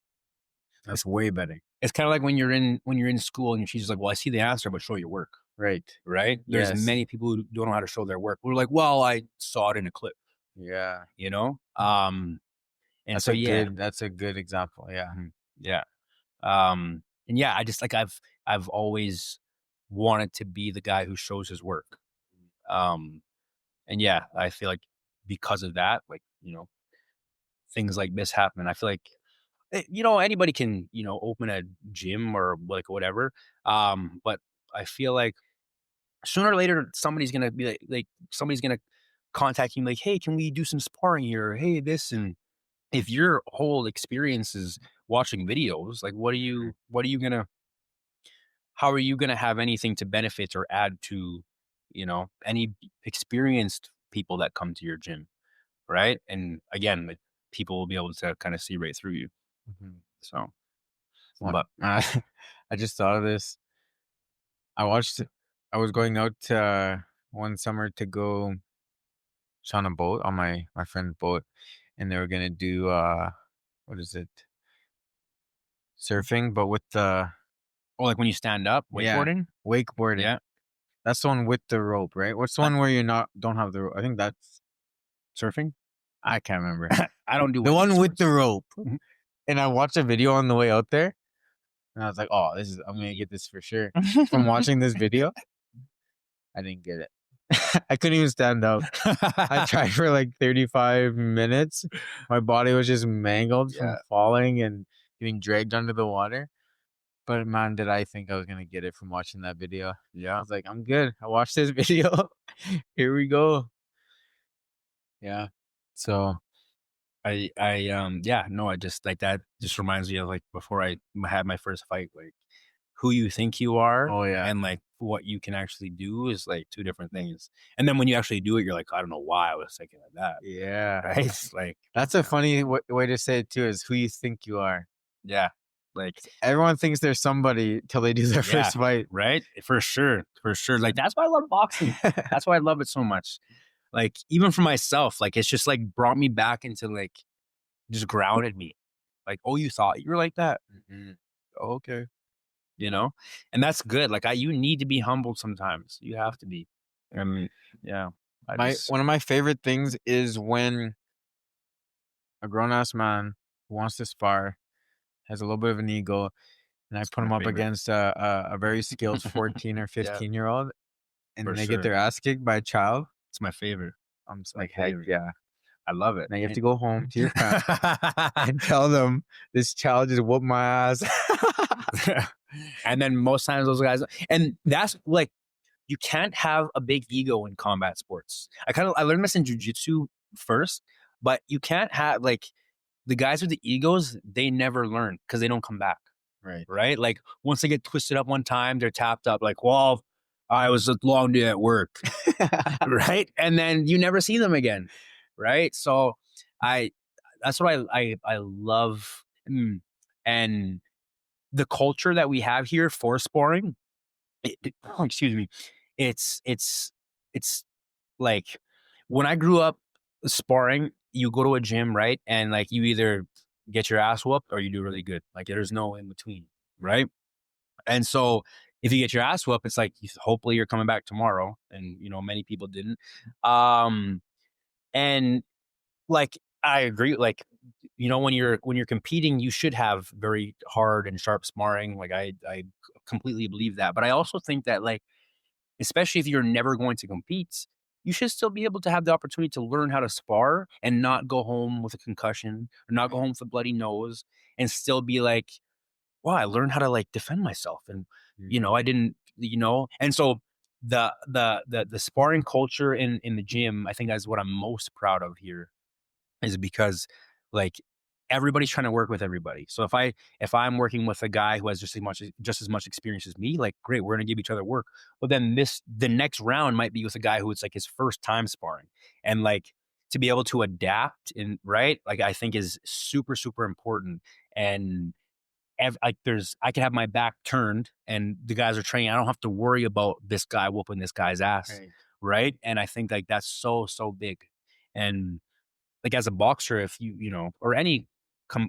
[SPEAKER 1] It's
[SPEAKER 2] That's way better.
[SPEAKER 1] it's kind of like when you're in school and your teacher's like, "Well, I see the answer, but show your work."
[SPEAKER 2] Right.
[SPEAKER 1] Right? There's
[SPEAKER 2] Yes.
[SPEAKER 1] many people who don't know how to show their work. We're like, "Well, I saw it in a clip,"
[SPEAKER 2] Yeah.
[SPEAKER 1] you know? And
[SPEAKER 2] That's
[SPEAKER 1] so
[SPEAKER 2] a
[SPEAKER 1] yeah.
[SPEAKER 2] good example. Yeah.
[SPEAKER 1] Mhm. Yeah. And yeah, I just like I've always wanted to be the guy who shows his work. Um, and yeah, I feel like because of that, like, things like this happen. I feel like anybody can, open a gym or like whatever. But I feel like sooner or later somebody's gonna be like somebody's gonna contact you like, hey, can we do some sparring here? Hey, this. And if your whole experience is watching videos, like how are you gonna have anything to benefit or add to, any experienced people that come to your gym, right? And again, like, people will be able to kind of see right through you.
[SPEAKER 2] Mhm.
[SPEAKER 1] So,
[SPEAKER 2] What?
[SPEAKER 1] but
[SPEAKER 2] I just thought of this. I watched. I was going out one summer to go on a boat on my friend's boat, and they were gonna do what is it? Surfing, but with the
[SPEAKER 1] like when you stand up
[SPEAKER 2] yeah
[SPEAKER 1] wakeboarding,
[SPEAKER 2] wakeboarding.
[SPEAKER 1] yeah,
[SPEAKER 2] That's the one with the rope, right? What's the
[SPEAKER 1] I,
[SPEAKER 2] one where you're not don't have the rope? I think that's
[SPEAKER 1] surfing.
[SPEAKER 2] I can't remember.
[SPEAKER 1] I don't do
[SPEAKER 2] The
[SPEAKER 1] windy
[SPEAKER 2] one with the
[SPEAKER 1] sports.
[SPEAKER 2] rope.
[SPEAKER 1] Mhm.
[SPEAKER 2] And I watched a video on the way out there, and I was like, "Oh, I'm gonna get this for sure." From watching this video, I didn't get it. I couldn't even stand up. I tried for like 35 minutes. My body was just mangled from
[SPEAKER 1] Yeah,
[SPEAKER 2] falling and getting dragged under the water. But man, did I think I was gonna get it from watching that video. I
[SPEAKER 1] yeah.
[SPEAKER 2] was like, I'm good. I watched this video. Here we go. Yeah. So,
[SPEAKER 1] Yeah, no, I just like that just reminds me of like before I had my first fight, like who you think you are
[SPEAKER 2] oh yeah.
[SPEAKER 1] and like what you can actually do is like two different things. And then when you actually do it, you're like, I don't know why I was thinking like that.
[SPEAKER 2] Yeah.
[SPEAKER 1] Right? It's like,
[SPEAKER 2] That's a funny way to say it too, is who you think you are.
[SPEAKER 1] yeah, like,
[SPEAKER 2] Everyone thinks they're somebody till they do their
[SPEAKER 1] yeah,
[SPEAKER 2] first fight.
[SPEAKER 1] right? For sure. For sure. Like, that's why I love boxing. That's why I love it so much. Like, even for myself, like, it's just like brought me back into like, just grounded me. Like, oh, you thought you were like that?
[SPEAKER 2] Mhm.
[SPEAKER 1] Oh, okay. You know? And that's good. Like, you need to be humbled sometimes. You have to be. I mean, yeah. I
[SPEAKER 2] My
[SPEAKER 1] just,
[SPEAKER 2] one of my favorite things is when a grown ass man who wants to spar has a little bit of an ego, and I
[SPEAKER 1] it's
[SPEAKER 2] put
[SPEAKER 1] my
[SPEAKER 2] him up
[SPEAKER 1] favorite.
[SPEAKER 2] against a very skilled 14 or
[SPEAKER 1] Yeah,
[SPEAKER 2] 15-year-old,
[SPEAKER 1] for
[SPEAKER 2] and they get
[SPEAKER 1] sure.
[SPEAKER 2] their ass kicked by a child.
[SPEAKER 1] It's my favorite.
[SPEAKER 2] I'm just
[SPEAKER 1] My
[SPEAKER 2] like, heck
[SPEAKER 1] favorite.
[SPEAKER 2] yeah.
[SPEAKER 1] I love it.
[SPEAKER 2] Now you have to go home to your parents and tell them this child just whooped my ass.
[SPEAKER 1] And then most times those guys, and that's like, you can't have a big ego in combat sports. I learned this in jujitsu first, but you can't have like the guys with the egos, they never learn because they don't come back.
[SPEAKER 2] Right.
[SPEAKER 1] Right? Like once they get twisted up one time, they're tapped up like, well, I was a long day at work. Right? And then you never see them again. Right? So I that's what I love. And the culture that we have here for sparring, excuse me, it's like when I grew up sparring, you go to a gym, right? And like you either get your ass whooped or you do really good. Like there's no in between, right? And so if you get your ass whooped, it's like hopefully you're coming back tomorrow. And many people didn't. Um and like I agree, like when you're competing, you should have very hard and sharp sparring. Like I completely believe that. But I also think that like especially if you're never going to compete, you should still be able to have the opportunity to learn how to spar and not go home with a concussion or not go home with a bloody nose and still be like, wow, I learned how to like defend myself. And, I
[SPEAKER 2] Mhm.
[SPEAKER 1] didn't, and so the sparring culture in the gym, I think that's what I'm most proud of here is because like everybody's trying to work with everybody. So if I'm working with a guy who has just as much experience as me, like great, we're gonna give each other work. But then the next round might be with a guy who it's like his first time sparring, and like to be able to adapt and right, like I think is super super important. And like I can have my back turned and the guys are training. I don't have to worry about this guy whooping this guy's ass,
[SPEAKER 2] Right.
[SPEAKER 1] right? And I think like that's so so big. And like as a boxer, if or any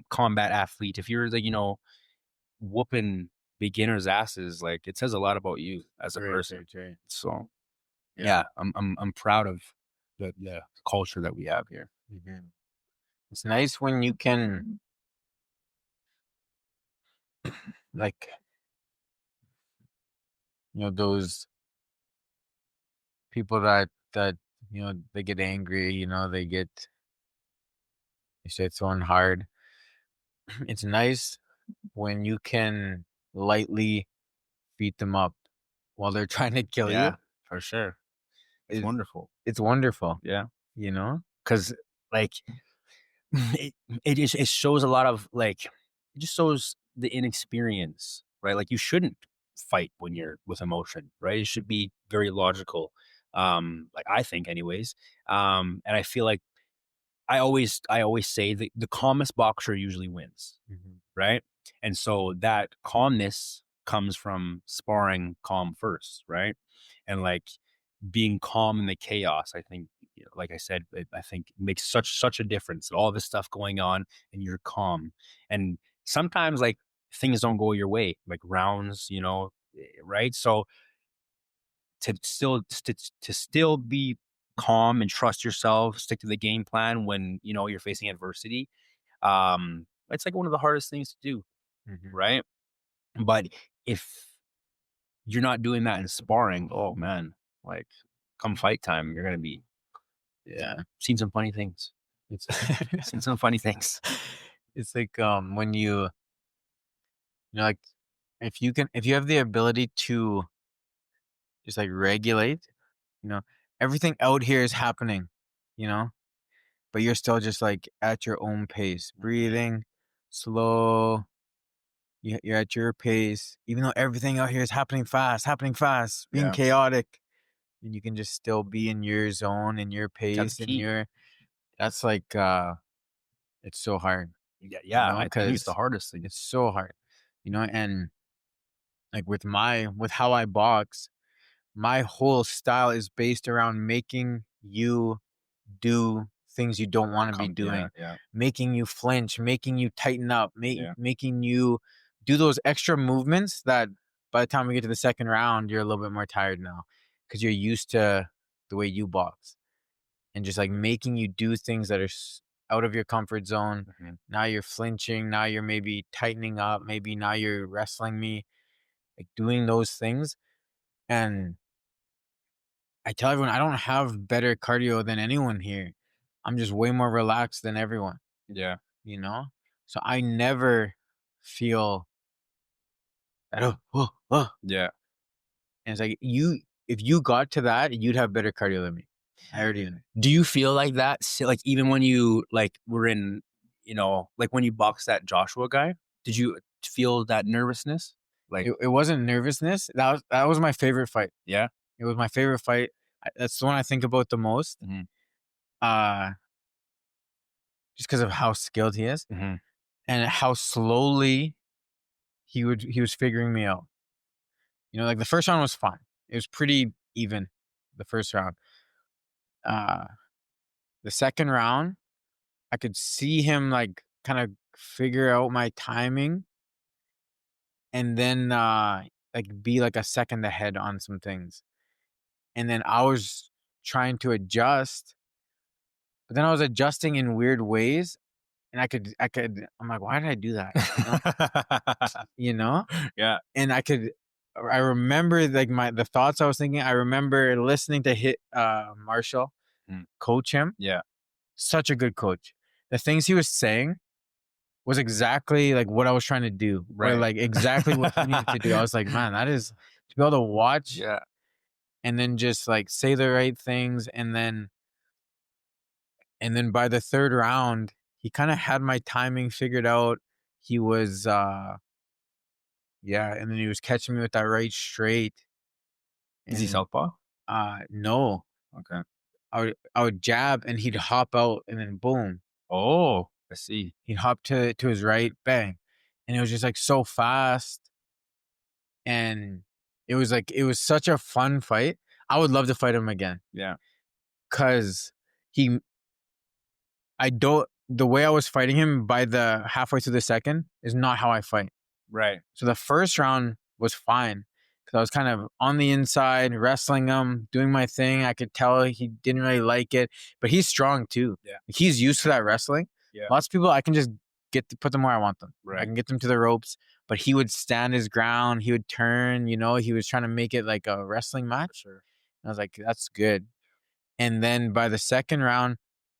[SPEAKER 1] combat athlete, if you're like whooping beginners' asses, like it says a lot about you as a
[SPEAKER 2] Right,
[SPEAKER 1] person.
[SPEAKER 2] right, right.
[SPEAKER 1] So
[SPEAKER 2] Yeah.
[SPEAKER 1] yeah, I'm proud of the culture that we have here.
[SPEAKER 2] Mhm. It's nice when you can like those people that they get angry, they say throwing hard. It's nice when you can lightly beat them up while they're trying to kill you.
[SPEAKER 1] Yeah, for sure. It's
[SPEAKER 2] It's
[SPEAKER 1] wonderful.
[SPEAKER 2] it's wonderful,
[SPEAKER 1] Yeah,
[SPEAKER 2] you know?
[SPEAKER 1] because like it shows a lot of like it just shows the inexperience, right? Like you shouldn't fight when you're with emotion, right? It should be very logical. Like I think anyways. And I feel like I always say the calmest boxer usually wins,
[SPEAKER 2] Mhm.
[SPEAKER 1] right? And so that calmness comes from sparring calm first, right? And like being calm in the chaos, I think, like I said, I think makes such a difference. All this stuff going on, and you're calm. And sometimes like things don't go your way, like rounds, right? So to still be calm and trust yourself, stick to the game plan when you're facing adversity. It's like one of the hardest things to do,
[SPEAKER 2] Mhm.
[SPEAKER 1] right? But if you're not doing that in sparring, oh man, like come fight time, you're gonna be
[SPEAKER 2] Yeah.
[SPEAKER 1] seen some funny things.
[SPEAKER 2] It's
[SPEAKER 1] Seen some funny things.
[SPEAKER 2] it's like when like if you have the ability to just like regulate, you know, everything out here is happening, you know, but you're still just like at your own pace, breathing slow. You're at your pace, even though everything out here is happening fast, being
[SPEAKER 1] Yeah,
[SPEAKER 2] chaotic, and you can just still be in your zone, in your
[SPEAKER 1] that's
[SPEAKER 2] pace,
[SPEAKER 1] key.
[SPEAKER 2] that's like it's so hard,
[SPEAKER 1] Yeah, yeah. I think it's the
[SPEAKER 2] because
[SPEAKER 1] hardest thing.
[SPEAKER 2] it's so hard, and like with how I box, my whole style is based around making you do things you don't want to be
[SPEAKER 1] Yeah,
[SPEAKER 2] doing,
[SPEAKER 1] yeah,
[SPEAKER 2] making you flinch, making you tighten up,
[SPEAKER 1] yeah.
[SPEAKER 2] making you do those extra movements that by the time we get to the second round, you're a little bit more tired now because you're used to the way you box, and just like making you do things that are out of your comfort zone.
[SPEAKER 1] Mhm.
[SPEAKER 2] Now you're flinching. Now you're maybe tightening up. Maybe now you're wrestling me, like doing those things. And I tell everyone I don't have better cardio than anyone here. I'm just way more relaxed than everyone,
[SPEAKER 1] Yeah,
[SPEAKER 2] you know? So I never feel that,
[SPEAKER 1] yeah.
[SPEAKER 2] and it's like if you got to that, you'd have better cardio than me. I already know.
[SPEAKER 1] Do you feel like that? Like even when you like were in, like when you boxed that Joshua guy, did you feel that nervousness? Like,
[SPEAKER 2] It wasn't nervousness. That was my favorite fight.
[SPEAKER 1] yeah.
[SPEAKER 2] It was my favorite fight. That's the one I think about the most.
[SPEAKER 1] Hmm.
[SPEAKER 2] Uh, just because of how skilled he is
[SPEAKER 1] Hmm.
[SPEAKER 2] and how slowly he was figuring me out. Like the first round was fun. It was pretty even. The first round. Uh, the second round, I could see him like kind of figure out my timing, and then like be like a second ahead on some things. And then I was trying to adjust, but then I was adjusting in weird ways, and I'm like, why did I do that? You know?
[SPEAKER 1] Yeah.
[SPEAKER 2] And I remember like the thoughts I was thinking. I remember listening to Marshall
[SPEAKER 1] Mm.
[SPEAKER 2] coach him.
[SPEAKER 1] Yeah.
[SPEAKER 2] Such a good coach. The things he was saying was exactly like what I was trying to do, or
[SPEAKER 1] Right.
[SPEAKER 2] like exactly what he needed to do. I was like, man, that is to be able to watch
[SPEAKER 1] Yeah.
[SPEAKER 2] and then just like say the right things, and then by the third round, he kind of had my timing figured out. He was and then he was catching me with that right straight.
[SPEAKER 1] Is he
[SPEAKER 2] And
[SPEAKER 1] southpaw?
[SPEAKER 2] no.
[SPEAKER 1] Okay.
[SPEAKER 2] I would jab and he'd hop out and then boom.
[SPEAKER 1] Oh, I see.
[SPEAKER 2] He'd hop to his right, bang. And it was just like so fast. And it was such a fun fight. I would love to fight him again.
[SPEAKER 1] Yeah.
[SPEAKER 2] Cause the way I was fighting him by the halfway through the second is not how I fight.
[SPEAKER 1] Right.
[SPEAKER 2] So the first round was fine. Cause I was kind of on the inside, wrestling him, doing my thing. I could tell he didn't really like it, but he's strong too.
[SPEAKER 1] Yeah.
[SPEAKER 2] He's used to that wrestling.
[SPEAKER 1] Yeah.
[SPEAKER 2] Lots of people, I can just put them where I want them.
[SPEAKER 1] Right.
[SPEAKER 2] I can get them to the ropes, but he would stand his ground. He would turn, he was trying to make it like a wrestling match.
[SPEAKER 1] Sure.
[SPEAKER 2] And I was like, that's good. And then by the second round,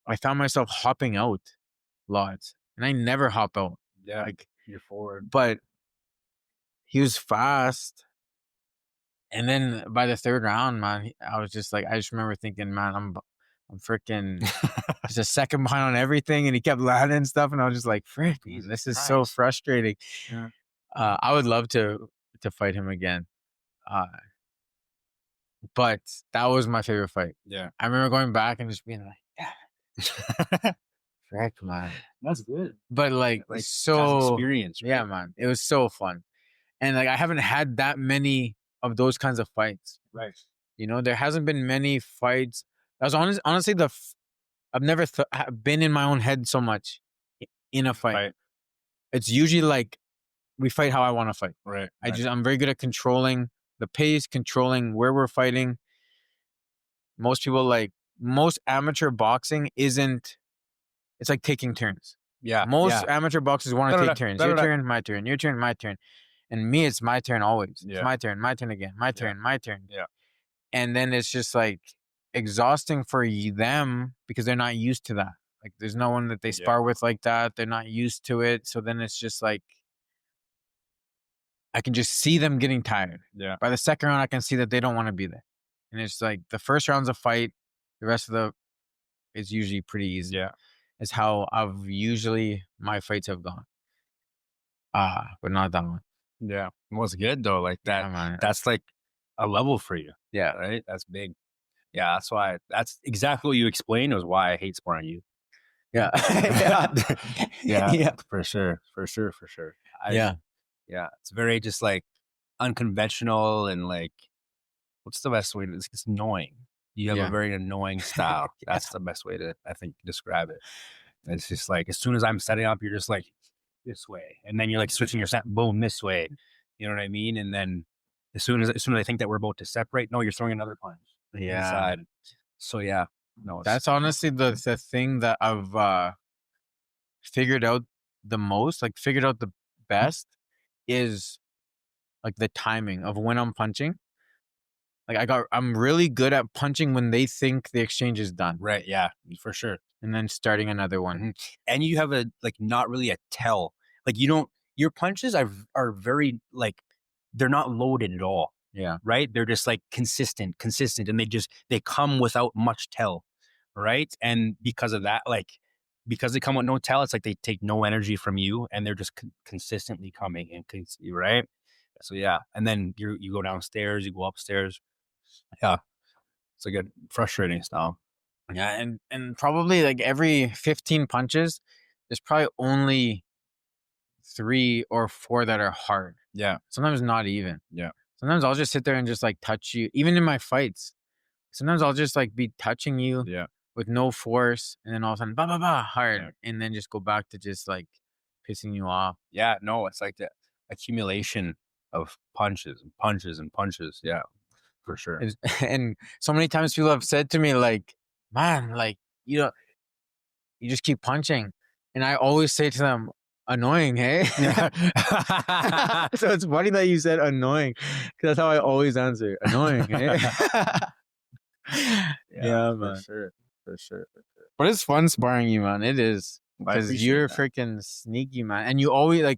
[SPEAKER 2] I found myself hopping out lots. And I never hop out.
[SPEAKER 1] Yeah.
[SPEAKER 2] Like,
[SPEAKER 1] you're forward.
[SPEAKER 2] but he was fast. And then by the third round, man, I was just like, I just remember thinking, man, I'm freaking just a second behind on everything. And he kept landing stuff. And I was just like, frick, man, this is so frustrating.
[SPEAKER 1] Yeah.
[SPEAKER 2] I would love to fight him again. But that was my favorite fight.
[SPEAKER 1] Yeah.
[SPEAKER 2] I remember going back and just being like, yeah. Frick, man.
[SPEAKER 1] That's good.
[SPEAKER 2] But like
[SPEAKER 1] so experience, right?
[SPEAKER 2] Yeah, man. It was so fun. And like I haven't had that many of those kinds of fights.
[SPEAKER 1] Right.
[SPEAKER 2] There hasn't been many fights. I was honestly I've never been in my own head so much in a fight.
[SPEAKER 1] Right.
[SPEAKER 2] It's usually like we fight how I want to fight.
[SPEAKER 1] Right.
[SPEAKER 2] I'm very good at controlling the pace, controlling where we're fighting. Most amateur boxing isn't. It's like taking turns.
[SPEAKER 1] Yeah.
[SPEAKER 2] Most amateur boxers want to take turns. Your turn, my turn. Your turn, my turn. And me, it's my turn always.
[SPEAKER 1] Yeah.
[SPEAKER 2] It's my turn again. My turn, my turn.
[SPEAKER 1] Yeah.
[SPEAKER 2] And then it's just like exhausting for them because they're not used to that. Like there's no one that they spar with like that. They're not used to it. So then it's just like I can just see them getting tired.
[SPEAKER 1] Yeah.
[SPEAKER 2] By the second round, I can see that they don't want to be there. And it's like the first round's a fight. The rest of it's usually pretty easy.
[SPEAKER 1] Yeah.
[SPEAKER 2] It's how my fights have gone. But not that one.
[SPEAKER 1] Yeah. It was good though. Like that.
[SPEAKER 2] Yeah,
[SPEAKER 1] that's like a level for you.
[SPEAKER 2] Yeah.
[SPEAKER 1] Right. That's big. Yeah. That's exactly what you explained was why I hate sparring you.
[SPEAKER 2] Yeah.
[SPEAKER 1] Yeah. For sure.
[SPEAKER 2] Yeah.
[SPEAKER 1] It's very just like unconventional and like, what's the best way to, it's annoying. You have a very annoying style. That's the best way to, I think, describe it. It's just like, as soon as I'm setting up, you're just like this way. And then you're like switching your set, boom, this way. You know what I mean? And then as soon as I think that we're about to separate, no, you're throwing another punch.
[SPEAKER 2] Yeah.
[SPEAKER 1] Inside. So yeah. No,
[SPEAKER 2] that's honestly the thing that I've figured out the most, like figured out the best is like the timing of when I'm punching. Like I'm really good at punching when they think the exchange is done.
[SPEAKER 1] Right. Yeah, for sure.
[SPEAKER 2] And then starting another one.
[SPEAKER 1] Mm-hmm. And you have not really a tell. Like your punches are very like, they're not loaded at all.
[SPEAKER 2] Yeah.
[SPEAKER 1] Right. They're just like consistent. And they come without much tell. Right. And because of that, because they come with no tell, it's like they take no energy from you and they're just consistently coming right. So yeah. And then you go downstairs, you go upstairs. Yeah. It's a good frustrating style.
[SPEAKER 2] Yeah. And probably like every 15 punches, there's probably only 3 or 4 that are hard.
[SPEAKER 1] Yeah.
[SPEAKER 2] Sometimes not even.
[SPEAKER 1] Yeah.
[SPEAKER 2] Sometimes I'll just sit there and just like touch you. Even in my fights, sometimes I'll just like be touching you with no force. And then all of a sudden, bah, bah, bah, hard. Yeah. And then just go back to just like pissing you off.
[SPEAKER 1] Yeah. No, it's like the accumulation of punches and punches and punches. Yeah, for sure.
[SPEAKER 2] And so many times people have said to me like, man, like, you just keep punching. And I always say to them, annoying, hey? So it's funny that you said annoying, because that's how I always answer. Annoying, hey? Yeah, man. For sure. But it's fun sparring you, man. It is. Because you're freaking sneaky, man. And you always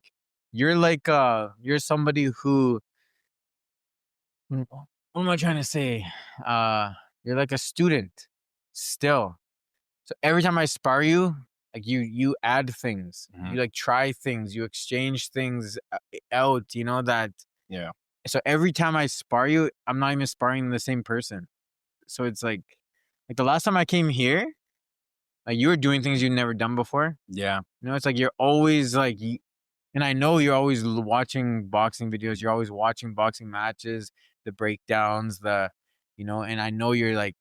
[SPEAKER 2] you're somebody who, what am I trying to say? You're like a student still. So every time I spar you, like you add things,
[SPEAKER 1] Mhm.
[SPEAKER 2] you like try things, you exchange things out, you know that.
[SPEAKER 1] Yeah.
[SPEAKER 2] So every time I spar you, I'm not even sparring the same person. So it's like the last time I came here, like you were doing things you'd never done before.
[SPEAKER 1] Yeah.
[SPEAKER 2] You know, it's like you're always like, and I know you're always watching boxing videos. You're always watching boxing matches, the breakdowns, and I know you're like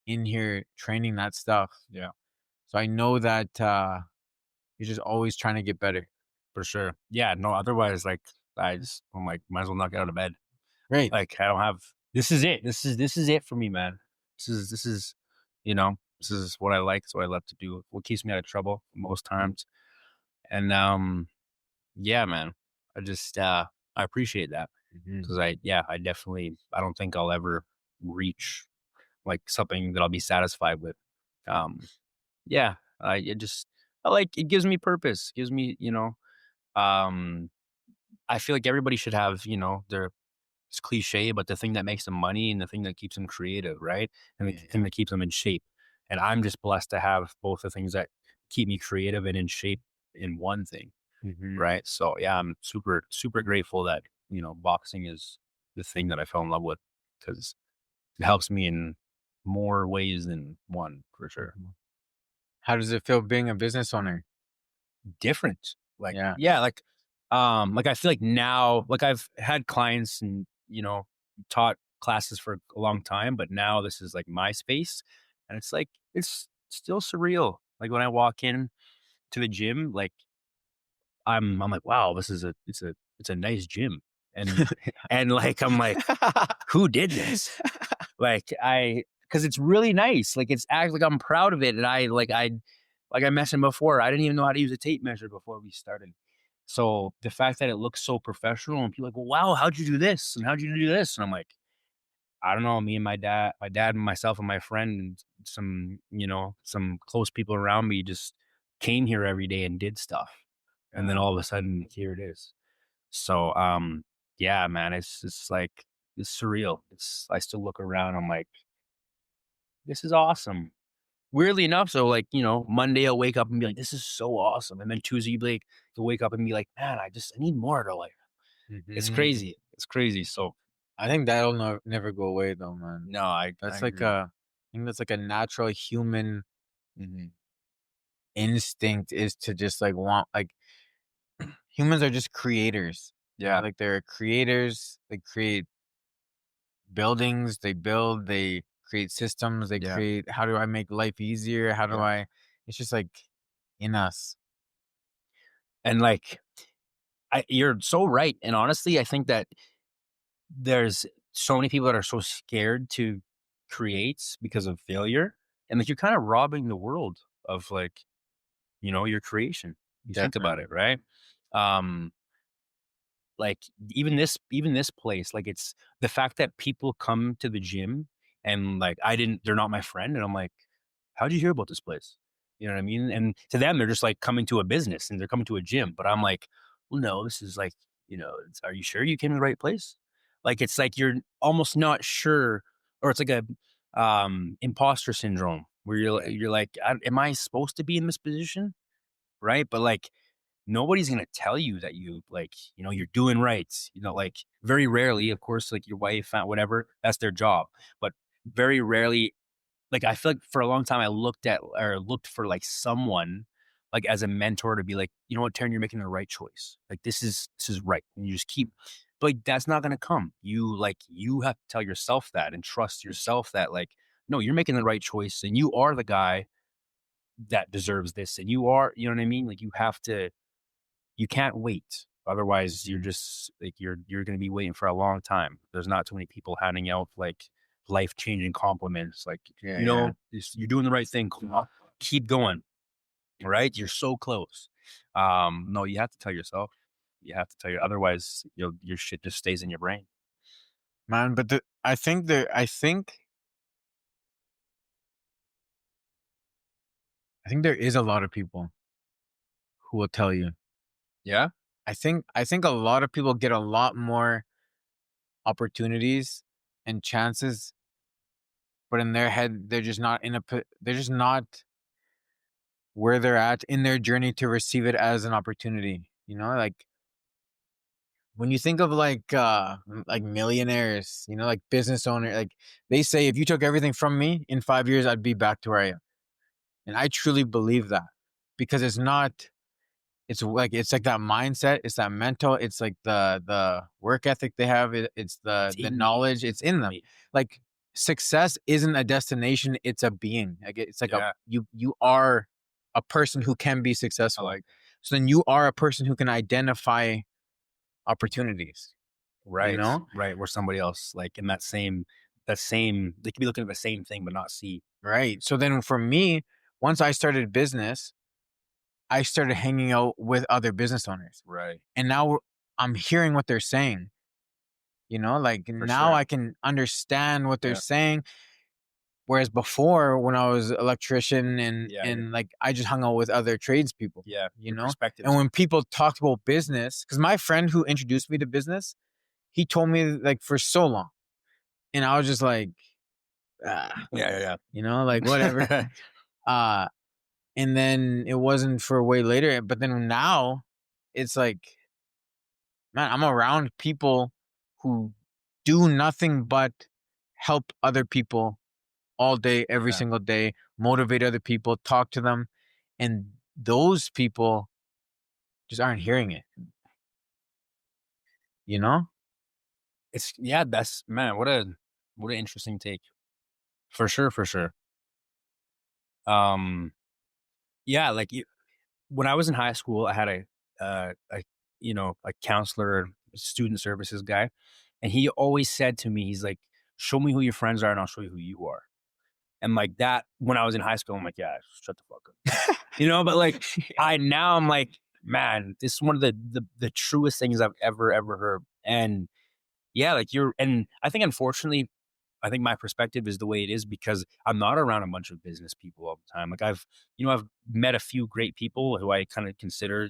[SPEAKER 2] in here training that stuff.
[SPEAKER 1] Yeah.
[SPEAKER 2] So I know that you're just always trying to get better.
[SPEAKER 1] For sure. Yeah, no, otherwise, like, I'm like, might as well not get out of bed.
[SPEAKER 2] Right.
[SPEAKER 1] Like, I don't have this is it. This is it for me, man. This is, this is what I like. It's what I love to do. What keeps me out of trouble most times. And, yeah, man, I just, I appreciate that
[SPEAKER 2] Mhm.
[SPEAKER 1] because I definitely I don't think I'll ever reach, like, something that I'll be satisfied with. Um, yeah, I like it gives me purpose, gives me, um I feel like everybody should have, their it's cliche, but the thing that makes them money and the thing that keeps them creative, right? And the
[SPEAKER 2] Yeah.
[SPEAKER 1] thing that keeps them in shape. And I'm just blessed to have both the things that keep me creative and in shape in one thing,
[SPEAKER 2] Mhm.
[SPEAKER 1] right? So yeah, I'm super, super grateful that, boxing is the thing that I fell in love with because it helps me in more ways than one for sure.
[SPEAKER 2] Mhm. How does it feel being a business owner?
[SPEAKER 1] Different. Like,
[SPEAKER 2] Yeah.
[SPEAKER 1] yeah, like I feel like now, like I've had clients and, taught classes for a long time, but now this is like my space. And it's like, it's still surreal. Like when I walk in to the gym, like I'm like, wow, it's a nice gym. And, and like, I'm like, who did this? Like because it's really nice. Like it's act like I'm proud of it. And like I mentioned before, I didn't even know how to use a tape measure before we started. So the fact that it looks so professional and people are like, well, wow, how'd you do this? And how'd you do this? And I'm like, I don't know. Me and my dad and myself and my friend and some close people around me just came here every day and did stuff. And then
[SPEAKER 2] Yeah.
[SPEAKER 1] all of a sudden here it is. So yeah, man, it's like it's surreal. I still look around, I'm like, this is awesome. Weirdly enough, so like, Monday I'll wake up and be like, this is so awesome. And then Tuesday you'll wake up and be like, man, I need more to like. It's
[SPEAKER 2] Mhm.
[SPEAKER 1] crazy. It's crazy. So
[SPEAKER 2] I think that'll never go away though, man.
[SPEAKER 1] no, I
[SPEAKER 2] That's like
[SPEAKER 1] agree.
[SPEAKER 2] I think that's like a natural human
[SPEAKER 1] Mhm.
[SPEAKER 2] instinct is to just like want like humans are just creators.
[SPEAKER 1] Yeah,
[SPEAKER 2] Like they're creators. They create buildings. They build. They create systems. They
[SPEAKER 1] yeah,
[SPEAKER 2] create. How do I make life easier? How do
[SPEAKER 1] yeah.
[SPEAKER 2] I? It's just like in us.
[SPEAKER 1] And like you're so right. And honestly, I think that there's so many people that are so scared to create because of failure. And like you're kind of robbing the world of like, your creation. You think about it,
[SPEAKER 2] Definitely.
[SPEAKER 1] right? Um, like even this place, like it's the fact that people come to the gym and like they're not my friend, and I'm like, how'd you hear about this place? You know what I mean? And to them, they're just like coming to a business and they're coming to a gym. But I'm like, well, no, this is like, are you sure you came to the right place? Like it's like you're almost not sure, or it's like a imposter syndrome where you're like, am I supposed to be in this position? Right. But like nobody's gonna tell you that you're doing right. Like very rarely, of course, like your wife, whatever, that's their job. But very rarely, like I feel like for a long time I looked for like someone like as a mentor to be like, you know what, Taryn, you're making the right choice. Like this is right. And you just keep but like that's not gonna come. You have to tell yourself that and trust yourself that like, no, you're making the right choice and you are the guy that deserves this. And you know what I mean? Like you can't wait. Otherwise, you're
[SPEAKER 2] Mhm.
[SPEAKER 1] just like you're going to be waiting for a long time. There's not too many people handing out like life changing compliments. Like
[SPEAKER 2] Yeah. Yeah.
[SPEAKER 1] you're doing the right thing. Keep going. Right? You're so close. No, you have to tell yourself. You have to tell you. Otherwise, your shit just stays in your brain.
[SPEAKER 2] Man, but I think there is a lot of people who will tell you.
[SPEAKER 1] Yeah.
[SPEAKER 2] I think a lot of people get a lot more opportunities and chances, but in their head they're just not where they're at in their journey to receive it as an opportunity. You know, like when you think of like millionaires, you know, like business owner, like they say if you took everything from me in 5 years, I'd be back to where I am. And I truly believe that because it's like that mindset, it's that mental, it's like the work ethic they have, it's
[SPEAKER 1] It's
[SPEAKER 2] the
[SPEAKER 1] in
[SPEAKER 2] knowledge, it's in them.
[SPEAKER 1] me.
[SPEAKER 2] Like success isn't a destination, it's a being. Like it's like a
[SPEAKER 1] Yeah,
[SPEAKER 2] you are a person who can be
[SPEAKER 1] I
[SPEAKER 2] successful.
[SPEAKER 1] like
[SPEAKER 2] So then you are a person who can identify opportunities, you
[SPEAKER 1] right,
[SPEAKER 2] know?
[SPEAKER 1] right. Where somebody else like in that same they could be looking at the same thing but not see.
[SPEAKER 2] Right. So then for me, once I started business, I started hanging out with other business owners.
[SPEAKER 1] Right,
[SPEAKER 2] And now I'm hearing what they're saying. You know, like
[SPEAKER 1] for
[SPEAKER 2] now
[SPEAKER 1] sure.
[SPEAKER 2] I can understand what they're
[SPEAKER 1] Yeah,
[SPEAKER 2] saying. Whereas before, when I was electrician and
[SPEAKER 1] yeah,
[SPEAKER 2] and like I just hung out with other tradespeople,
[SPEAKER 1] yeah.
[SPEAKER 2] you
[SPEAKER 1] Your
[SPEAKER 2] know. And
[SPEAKER 1] perspectives.
[SPEAKER 2] when people talked about business, because my friend who introduced me to business, he told me like for so long, and I was just like, ah,
[SPEAKER 1] Yeah,
[SPEAKER 2] you know, like whatever.
[SPEAKER 1] yeah,
[SPEAKER 2] Uh and then it wasn't for way later. But then now, it's like, man, I'm around people who do nothing but help other people all day, every
[SPEAKER 1] yeah.
[SPEAKER 2] single day, motivate other people, talk to them. And those people just aren't hearing it, you know?
[SPEAKER 1] It's yeah. That's man. What an interesting take. For sure, for sure. Um, yeah. Like when I was in high school, I had a a counselor, student services guy, and he always said to me, he's like, "Show me who your friends are, and I'll show you who you are." And like that, when I was in high school, I'm like, "Yeah, shut the fuck up," But like, I'm like, man, this is one of the truest things I've ever heard. And yeah, like and I think unfortunately, I think my perspective is the way it is because I'm not around a bunch of business people all the time. Like I've met a few great people who I kind of consider,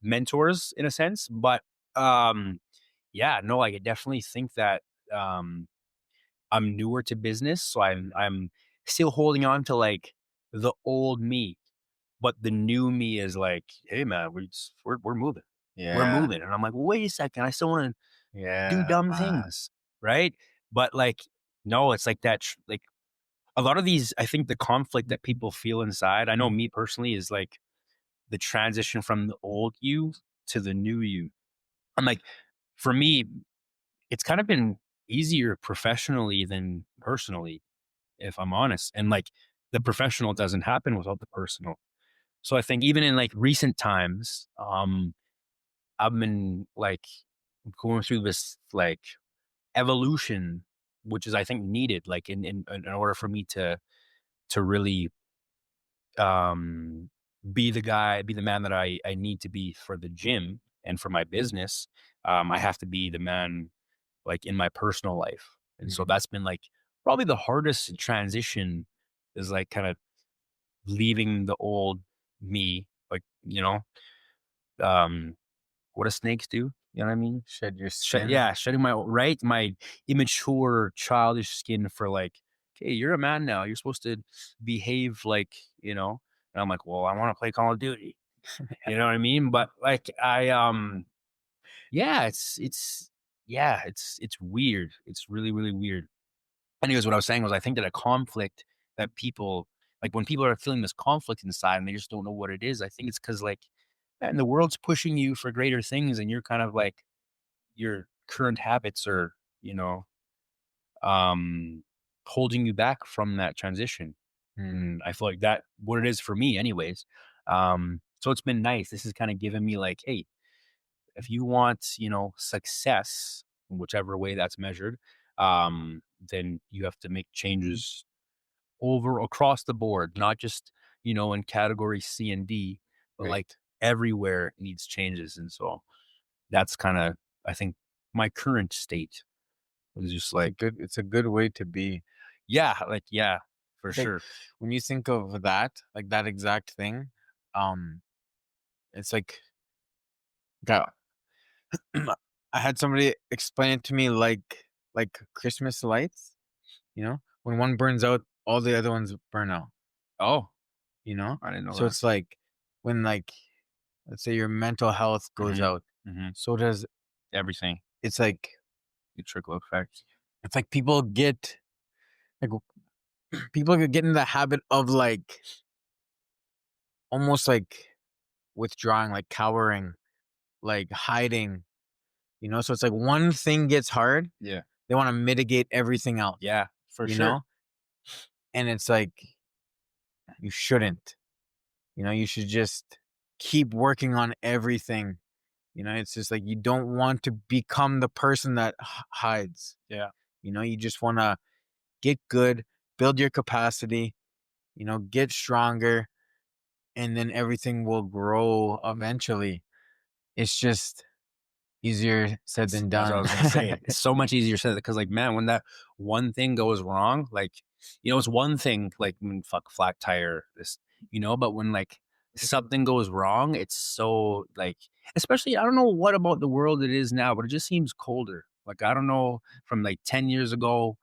[SPEAKER 1] mentors in a sense. But um, yeah, no, I definitely think that um, I'm newer to business, so I'm still holding on to like the old me, but the new me is like, hey man, we're moving, we're
[SPEAKER 2] Yeah.
[SPEAKER 1] moving, and I'm like, wait a second, I still want to do
[SPEAKER 2] Yeah.
[SPEAKER 1] dumb things, right? But like, no, it's like that. Like a lot of these, I think the conflict that people feel inside. I know me personally is like the transition from the old you to the new you. I'm like, for me, it's kind of been easier professionally than personally, if I'm honest. And like the professional doesn't happen without the personal. So I think even in like recent times, I've been like going through this like evolution, which is I think needed, like in order for me to really um be the man that I need to be for the gym and for my business. I have to be the man like in my personal life. And so
[SPEAKER 2] Mhm.
[SPEAKER 1] that's been like probably the hardest transition is like kind of leaving the old me, like, um, what do snakes do? You know what I mean?
[SPEAKER 2] Shed your skin.
[SPEAKER 1] Yeah, shedding my immature, childish skin for like, okay, you're a man now. You're supposed to behave like, And I'm like, well, I want to play Call of Duty. You know what I mean? But like, yeah, it's weird. It's really, really weird. Anyways, what I was saying was, I think that a conflict that people like when people are feeling this conflict inside and they just don't know what it is. I think it's because like, man, the world's pushing you for greater things, and you're kind of like your current habits are, um, holding you back from that transition.
[SPEAKER 2] Mm.
[SPEAKER 1] And I feel like that what it is for me anyways. So it's been nice. This has kind of given me like, hey, if you want, success, in whichever way that's measured, then you have to make changes over across the board, not just, in category C and D, but
[SPEAKER 2] Right.
[SPEAKER 1] like everywhere needs changes. And so that's kind of, I think, my current state was just like,
[SPEAKER 2] It's a good way to be.
[SPEAKER 1] yeah, like, yeah, for
[SPEAKER 2] Like
[SPEAKER 1] sure.
[SPEAKER 2] when you think of that, like that exact thing, um, it's like God, I had somebody explain it to me like Christmas lights, you know? When one burns out, all the other ones burn out.
[SPEAKER 1] Oh,
[SPEAKER 2] you know?
[SPEAKER 1] I didn't know
[SPEAKER 2] So
[SPEAKER 1] that.
[SPEAKER 2] it's like when like let's say your mental health goes
[SPEAKER 1] Mhm.
[SPEAKER 2] out,
[SPEAKER 1] Mhm.
[SPEAKER 2] so does
[SPEAKER 1] Everything.
[SPEAKER 2] it's like
[SPEAKER 1] The trickle effect.
[SPEAKER 2] it's like people get like people could get in the habit of like almost like withdrawing, like cowering, like hiding, you know? So it's like one thing gets hard,
[SPEAKER 1] Yeah.
[SPEAKER 2] they want to mitigate everything else,
[SPEAKER 1] Yeah, for
[SPEAKER 2] you
[SPEAKER 1] sure.
[SPEAKER 2] know? And it's like you shouldn't. You know, you should just keep working on everything. You know, it's just like you don't want to become the person that hides.
[SPEAKER 1] Yeah.
[SPEAKER 2] You know, you just want to get good, build your capacity, you know, get stronger, and then everything will grow eventually. It's just easier said than
[SPEAKER 1] That's what I
[SPEAKER 2] done.
[SPEAKER 1] was gonna say. It's so much easier said because, like, man, when that one thing goes wrong, like, it's one thing, like, when fuck flat tire this, but when like something goes wrong, it's so like, especially I don't know what about the world it is now, but it just seems colder. Like I don't know from like 10 years ago.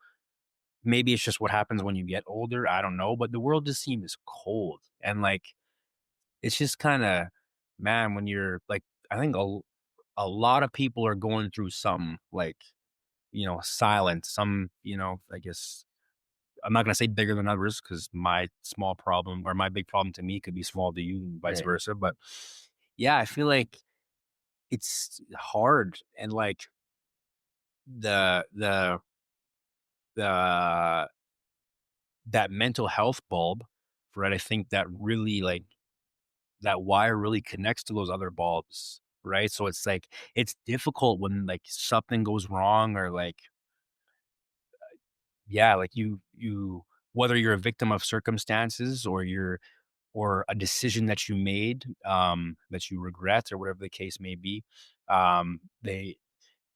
[SPEAKER 1] Maybe it's just what happens when you get older. I don't know, but the world just seems cold and like it's just kind of man when you're like I think a lot of people are going through something like silent. Some, I guess I'm not gonna say bigger than others because my small problem or my big problem to me could be small to you and vice
[SPEAKER 2] Right.
[SPEAKER 1] versa. But yeah, I feel like it's hard and like the the the that mental health bulb, right? I think that really like that wire really connects to those other bulbs, right? So it's like it's difficult when like something goes wrong or like yeah, like you whether you're a victim of circumstances or or a decision that you made that you regret or whatever the case may be, they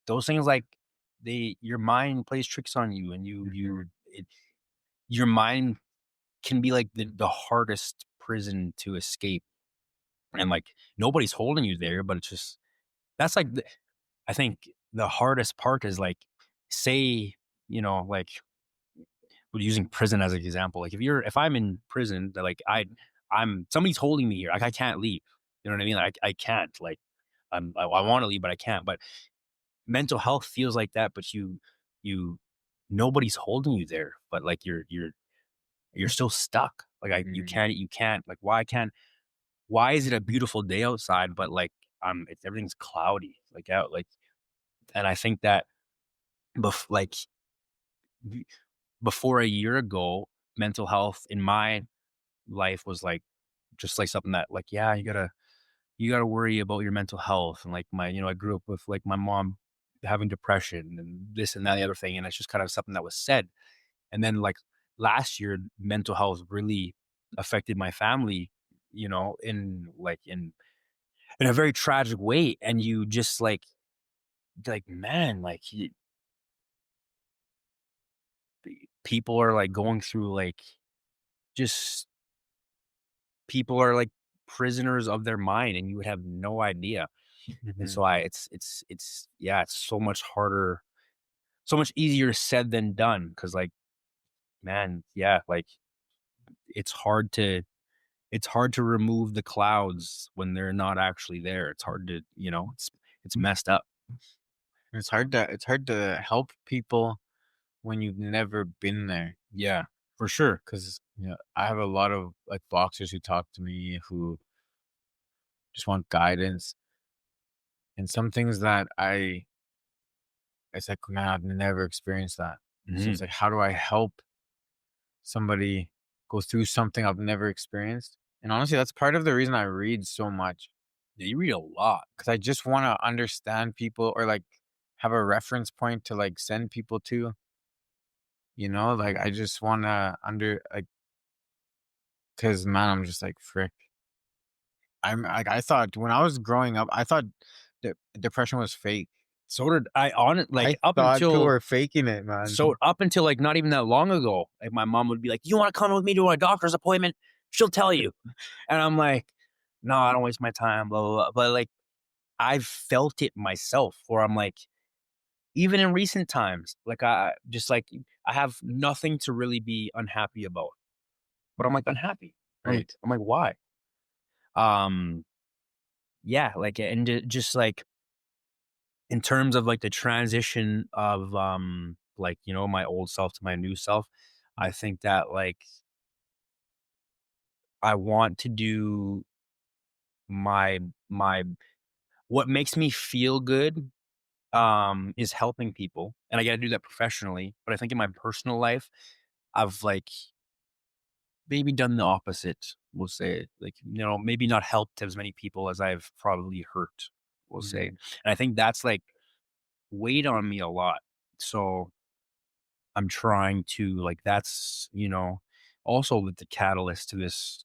[SPEAKER 1] those things like they your mind plays tricks on you and
[SPEAKER 2] Mhm.
[SPEAKER 1] your mind can be like the hardest prison to escape and like nobody's holding you there but it's just that's like I think the hardest part is like say like using prison as an example, like if I'm in prison, that like I'm somebody's holding me here, like I can't leave. You know what I mean? Like I can't. Like I want to leave, but I can't. But mental health feels like that, but you nobody's holding you there, but like you're still stuck. Like
[SPEAKER 2] Mhm.
[SPEAKER 1] you can't like why is it a beautiful day outside, but like everything's cloudy like out like and I think that like before a year ago, mental health in my life was like just like something that like yeah you gotta worry about your mental health and like I grew up with like my mom having depression and this and that and the other thing and it's just kind of something that was said and then like last year mental health really affected my family in like in a very tragic way and you just like man like people are like going through like just people are like prisoners of their mind and you would have no idea. And
[SPEAKER 2] Mhm.
[SPEAKER 1] so it's yeah, it's so much harder, so much easier said than done. Cause like, man, yeah, like it's hard to remove the clouds when they're not actually there. It's hard to, it's messed up.
[SPEAKER 2] It's hard to help people when you've never been there.
[SPEAKER 1] Yeah, for sure.
[SPEAKER 2] Because I have a lot of like boxers who talk to me who just want guidance and some things that it's like, man, I've never experienced that. So
[SPEAKER 1] Hmm.
[SPEAKER 2] it's like, how do I help somebody go through something I've never experienced? And honestly, that's part of the reason I read so much
[SPEAKER 1] Yeah, you read a lot.
[SPEAKER 2] because I just want to understand people or like have a reference point to like send people to, like I just want to like, because man, I'm just like, frick. I'm like, I thought when I was growing up, I thought that depression was fake.
[SPEAKER 1] So did I on it like
[SPEAKER 2] I thought people were faking it, man.
[SPEAKER 1] so up until like not even that long ago, like my mom would be like, "You want to come with me to a doctor's appointment? She'll tell you." And I'm like, "No, I don't waste my time." Blah blah blah. But like, I've felt it myself, where I'm like, even in recent times, like I just like I have nothing to really be unhappy about, but I'm like unhappy.
[SPEAKER 2] Right.
[SPEAKER 1] I'm like, why? Um, yeah, like, and just like in terms of like the transition of like, you know, my old self to my new self, I think that like I want to do my what makes me feel good is helping people, and I got to do that professionally, but I think in my personal life I've like maybe done the opposite, we'll say. Like, you know, maybe not helped as many people as I've probably hurt, we'll say.
[SPEAKER 2] Mhm.
[SPEAKER 1] And I think that's like weighed on me a lot. So I'm trying to like that's, you know, also the catalyst to this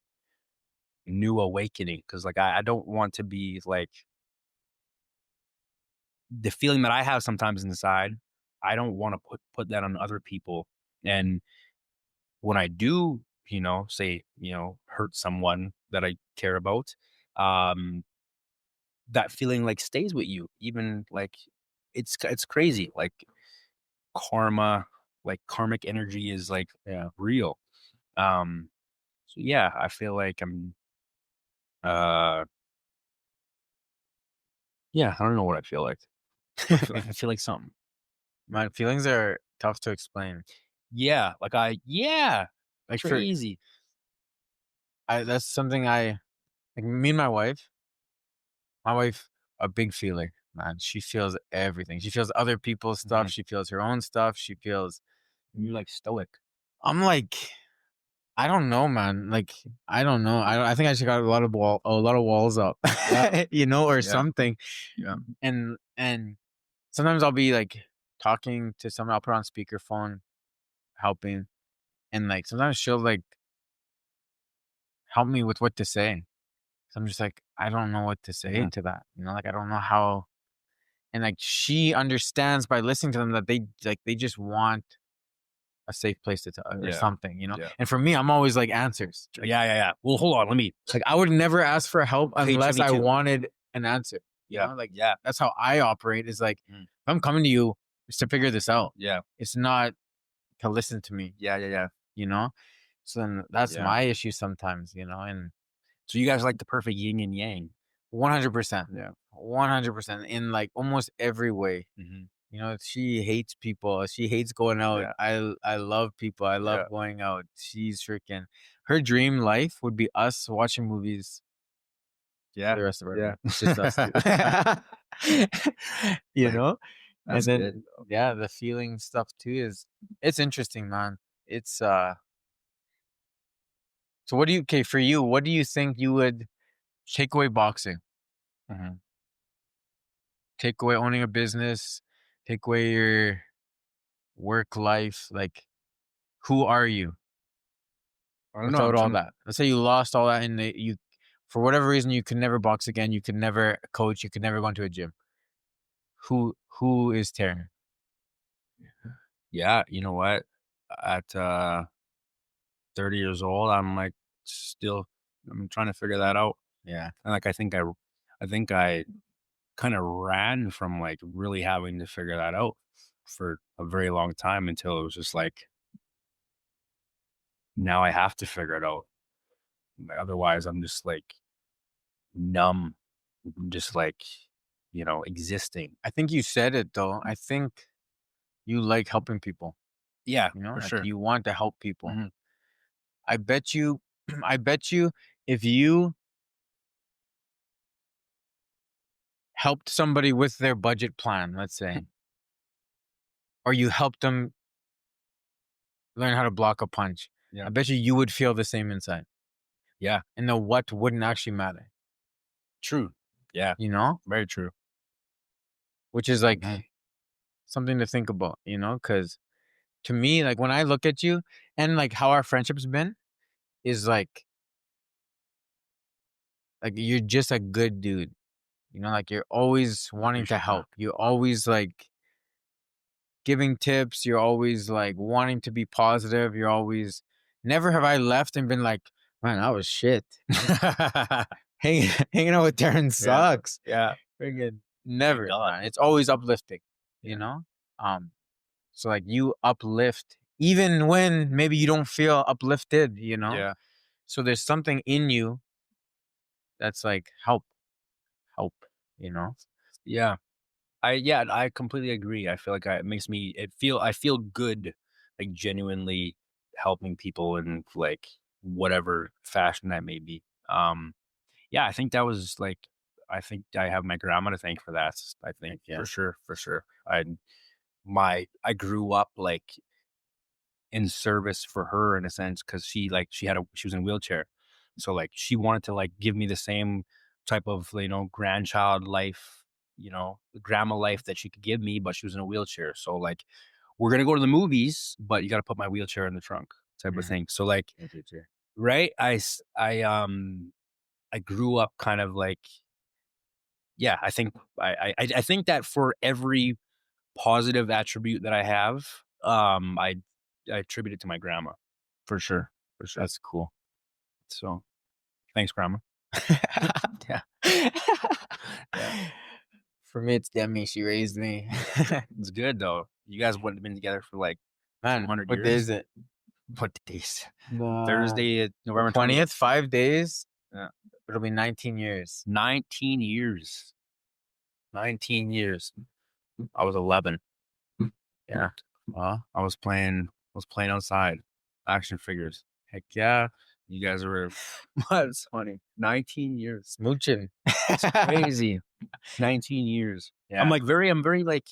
[SPEAKER 1] new awakening. Cause like I don't want to be like the feeling that I have sometimes inside, I don't want to put that on other people. And when I do, you know, say, you know, hurt someone that I care about, um, that feeling like stays with you. Even like it's crazy. Like karma, like karmic energy is like real. Um, so yeah, I feel like I'm uh yeah, I don't know what I feel like. I feel like something.
[SPEAKER 2] My feelings are tough to explain.
[SPEAKER 1] Yeah, like yeah,
[SPEAKER 2] Like for
[SPEAKER 1] crazy.
[SPEAKER 2] I that's something I like me and my wife, a big feeler, man. She feels everything. She feels other people's stuff.
[SPEAKER 1] Mhm.
[SPEAKER 2] She feels her own stuff. She feels.
[SPEAKER 1] You're like stoic.
[SPEAKER 2] I'm like, I don't know, man. Like, I don't know. I think I just got a lot of walls up,
[SPEAKER 1] Yeah,
[SPEAKER 2] you know, or
[SPEAKER 1] yeah,
[SPEAKER 2] something.
[SPEAKER 1] yeah.
[SPEAKER 2] And sometimes I'll be like talking to someone. I'll put on speakerphone, helping, and like sometimes she'll like help me with what to say. So I'm just like, I don't know what to say
[SPEAKER 1] Yeah,
[SPEAKER 2] to that. You know, like I don't know how. And like she understands by listening to them that they just want a safe place to talk or
[SPEAKER 1] yeah,
[SPEAKER 2] something, you know.
[SPEAKER 1] yeah.
[SPEAKER 2] And for me, I'm always like answers. Like,
[SPEAKER 1] Yeah, yeah, yeah. Well, hold on, let me
[SPEAKER 2] I would never ask for help
[SPEAKER 1] okay,
[SPEAKER 2] unless
[SPEAKER 1] me
[SPEAKER 2] I
[SPEAKER 1] too.
[SPEAKER 2] wanted an answer. You
[SPEAKER 1] Yeah,
[SPEAKER 2] know, like
[SPEAKER 1] yeah,
[SPEAKER 2] that's how I operate. Is like
[SPEAKER 1] mm,
[SPEAKER 2] if I'm coming to you, it's to figure this out.
[SPEAKER 1] yeah,
[SPEAKER 2] It's not to listen to me.
[SPEAKER 1] yeah, yeah, yeah,
[SPEAKER 2] You know. So then that's
[SPEAKER 1] yeah.
[SPEAKER 2] my issue sometimes. You know, and
[SPEAKER 1] So you guys like the perfect yin and yang.
[SPEAKER 2] 100%,
[SPEAKER 1] Yeah.
[SPEAKER 2] 100% in like almost every way.
[SPEAKER 1] Mhm.
[SPEAKER 2] You know, she hates people. She hates going out.
[SPEAKER 1] Yeah,
[SPEAKER 2] I love people. I
[SPEAKER 1] yeah,
[SPEAKER 2] love going out. She's freaking her dream life would be us watching movies for
[SPEAKER 1] yeah,
[SPEAKER 2] the rest of our
[SPEAKER 1] yeah.
[SPEAKER 2] life. Just us two. You know? And
[SPEAKER 1] That's
[SPEAKER 2] then
[SPEAKER 1] good.
[SPEAKER 2] yeah, the feeling stuff too is it's interesting, man. It's so what do you okay for you, what do you think you would take away boxing?
[SPEAKER 1] Mhm.
[SPEAKER 2] Take away owning a business, take away your work life, like who are you
[SPEAKER 1] I don't know. I'm
[SPEAKER 2] without all
[SPEAKER 1] trying to.
[SPEAKER 2] that? Let's say you lost all that and you for whatever reason you could never box again, you could never coach, you could never go into a gym. Who is Tarin?
[SPEAKER 1] Yeah, you know what? At 30 years old, I'm like still. I'm trying to figure that out.
[SPEAKER 2] Yeah.
[SPEAKER 1] And like, I think I kind of ran from like really having to figure that out for a very long time until it was just like now I have to figure it out. Like, otherwise, I'm just like numb, just like you know, existing.
[SPEAKER 2] I think you said it though. I think you like helping people,
[SPEAKER 1] Yeah,
[SPEAKER 2] you know?
[SPEAKER 1] for
[SPEAKER 2] Like
[SPEAKER 1] sure.
[SPEAKER 2] you want to help people.
[SPEAKER 1] Mhm.
[SPEAKER 2] I bet you I bet you if you helped somebody with their budget plan, let's say, or you helped them learn how to block a punch,
[SPEAKER 1] Yeah,
[SPEAKER 2] I bet you would feel the same inside.
[SPEAKER 1] yeah,
[SPEAKER 2] And the what wouldn't actually matter,
[SPEAKER 1] true. Yeah,
[SPEAKER 2] you know?
[SPEAKER 1] very true.
[SPEAKER 2] Which is like
[SPEAKER 1] Mhm.
[SPEAKER 2] something to think about, you know? Because to me, like when I look at you and like how our friendship's been, is like you're just a good dude. You know, like you're always
[SPEAKER 1] I
[SPEAKER 2] wanting to
[SPEAKER 1] appreciate that.
[SPEAKER 2] help. You're always like giving tips. You're always like wanting to be positive. You're always never have I left and been like, man, that was shit. Hanging out with Darren
[SPEAKER 1] Yeah,
[SPEAKER 2] sucks.
[SPEAKER 1] yeah.
[SPEAKER 2] Friggin'
[SPEAKER 1] Thank
[SPEAKER 2] never,
[SPEAKER 1] God.
[SPEAKER 2] man. It's always uplifting, you
[SPEAKER 1] Yeah,
[SPEAKER 2] know? Um, so like you uplift even when maybe you don't feel uplifted, you know?
[SPEAKER 1] yeah,
[SPEAKER 2] So there's something in you that's like help, you know?
[SPEAKER 1] Yeah. I completely agree. I feel like it makes me I feel good, like genuinely helping people in like whatever fashion that may be. Yeah, I think that was like I think I have my grandma to thank for that. I think
[SPEAKER 2] Yeah.
[SPEAKER 1] for sure, for sure. I grew up like in service for her in a sense because she was in a wheelchair, so like she wanted to like give me the same type of grandchild life, grandma life that she could give me, but she was in a wheelchair. So like we're gonna go to the movies, but you got to put my wheelchair in the trunk type of
[SPEAKER 2] Mhm.
[SPEAKER 1] thing. So like right, I grew up kind of like yeah. I think that for every positive attribute that I have, I attribute it to my grandma, for sure, for sure.
[SPEAKER 2] That's cool.
[SPEAKER 1] So, thanks, grandma. Yeah, yeah,
[SPEAKER 2] For me, it's Demi. She raised me.
[SPEAKER 1] it's good though. You guys wouldn't have been together for like
[SPEAKER 2] Man,
[SPEAKER 1] 200
[SPEAKER 2] what day is
[SPEAKER 1] years.
[SPEAKER 2] it?
[SPEAKER 1] What days?
[SPEAKER 2] The
[SPEAKER 1] Thursday, November 20th.
[SPEAKER 2] 20th, 5 days.
[SPEAKER 1] Yeah,
[SPEAKER 2] It'll be 19 years.
[SPEAKER 1] 19 years. 19 years. I was 11.
[SPEAKER 2] Yeah.
[SPEAKER 1] I was playing outside, action figures. Heck yeah, you guys are. That's funny. 19 years.
[SPEAKER 2] Smooching.
[SPEAKER 1] It's crazy. 19 years.
[SPEAKER 2] Yeah.
[SPEAKER 1] I'm very like,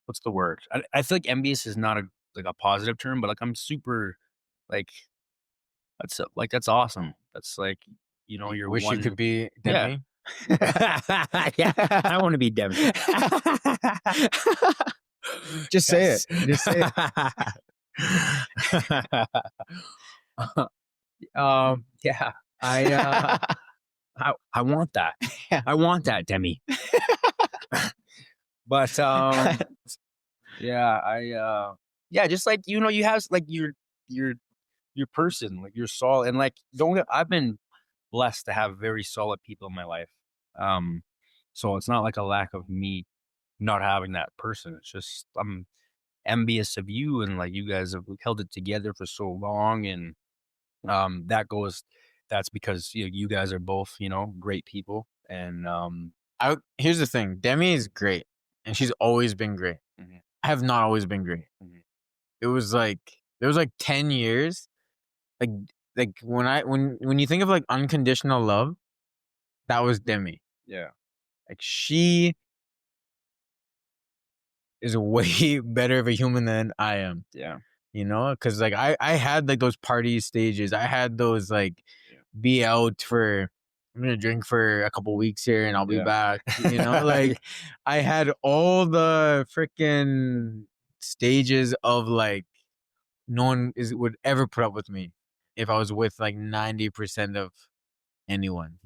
[SPEAKER 1] what's the word? I feel like envious is not a positive term, but like I'm super like that's awesome. That's like, you're
[SPEAKER 2] Wish you
[SPEAKER 1] one.
[SPEAKER 2] could be
[SPEAKER 1] Yeah.
[SPEAKER 2] Demi.
[SPEAKER 1] Yeah. I want to be Demi.
[SPEAKER 2] Just say it.
[SPEAKER 1] Yes.
[SPEAKER 2] Just say it.
[SPEAKER 1] Yeah. I want that.
[SPEAKER 2] Yeah.
[SPEAKER 1] I want that, Demi. But yeah, yeah, just like you have like your person, like your soul, and like I've been blessed to have very solid people in my life. Um, so it's not like a lack of me not having that person. It's just I'm envious of you, and like you guys have held it together for so long, and that's because you guys are both great people, and
[SPEAKER 2] Here's the thing. Demi is great, and she's always been great.
[SPEAKER 1] mhm,
[SPEAKER 2] I have not always been great.
[SPEAKER 1] mhm,
[SPEAKER 2] It was like there was like 10 years. Like when you think of like unconditional love, that was Demi.
[SPEAKER 1] yeah,
[SPEAKER 2] Like she is way better of a human than I am.
[SPEAKER 1] yeah,
[SPEAKER 2] Because like I had like those party stages. I had those like
[SPEAKER 1] yeah,
[SPEAKER 2] be out for I'm gonna drink for a couple weeks here and I'll be
[SPEAKER 1] yeah.
[SPEAKER 2] back. Like I had all the freaking stages of like no one would ever put up with me if I was with like 90% of anyone.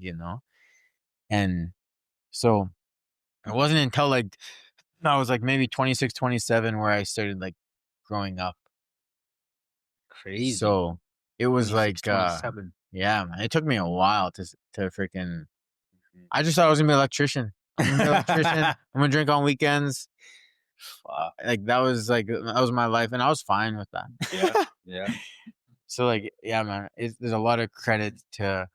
[SPEAKER 2] And so it wasn't until like I was like maybe 26, 27 where I started like growing up.
[SPEAKER 1] Crazy.
[SPEAKER 2] So it was
[SPEAKER 1] 26,
[SPEAKER 2] like
[SPEAKER 1] 27.
[SPEAKER 2] yeah, man. It took me a while to freaking
[SPEAKER 1] Mhm.
[SPEAKER 2] I just thought I was gonna be an electrician. I'm gonna be an electrician. I'm gonna drink on weekends. Like that was my life and I was fine with that.
[SPEAKER 1] Yeah, yeah.
[SPEAKER 2] So like yeah, man. There's a lot of credit to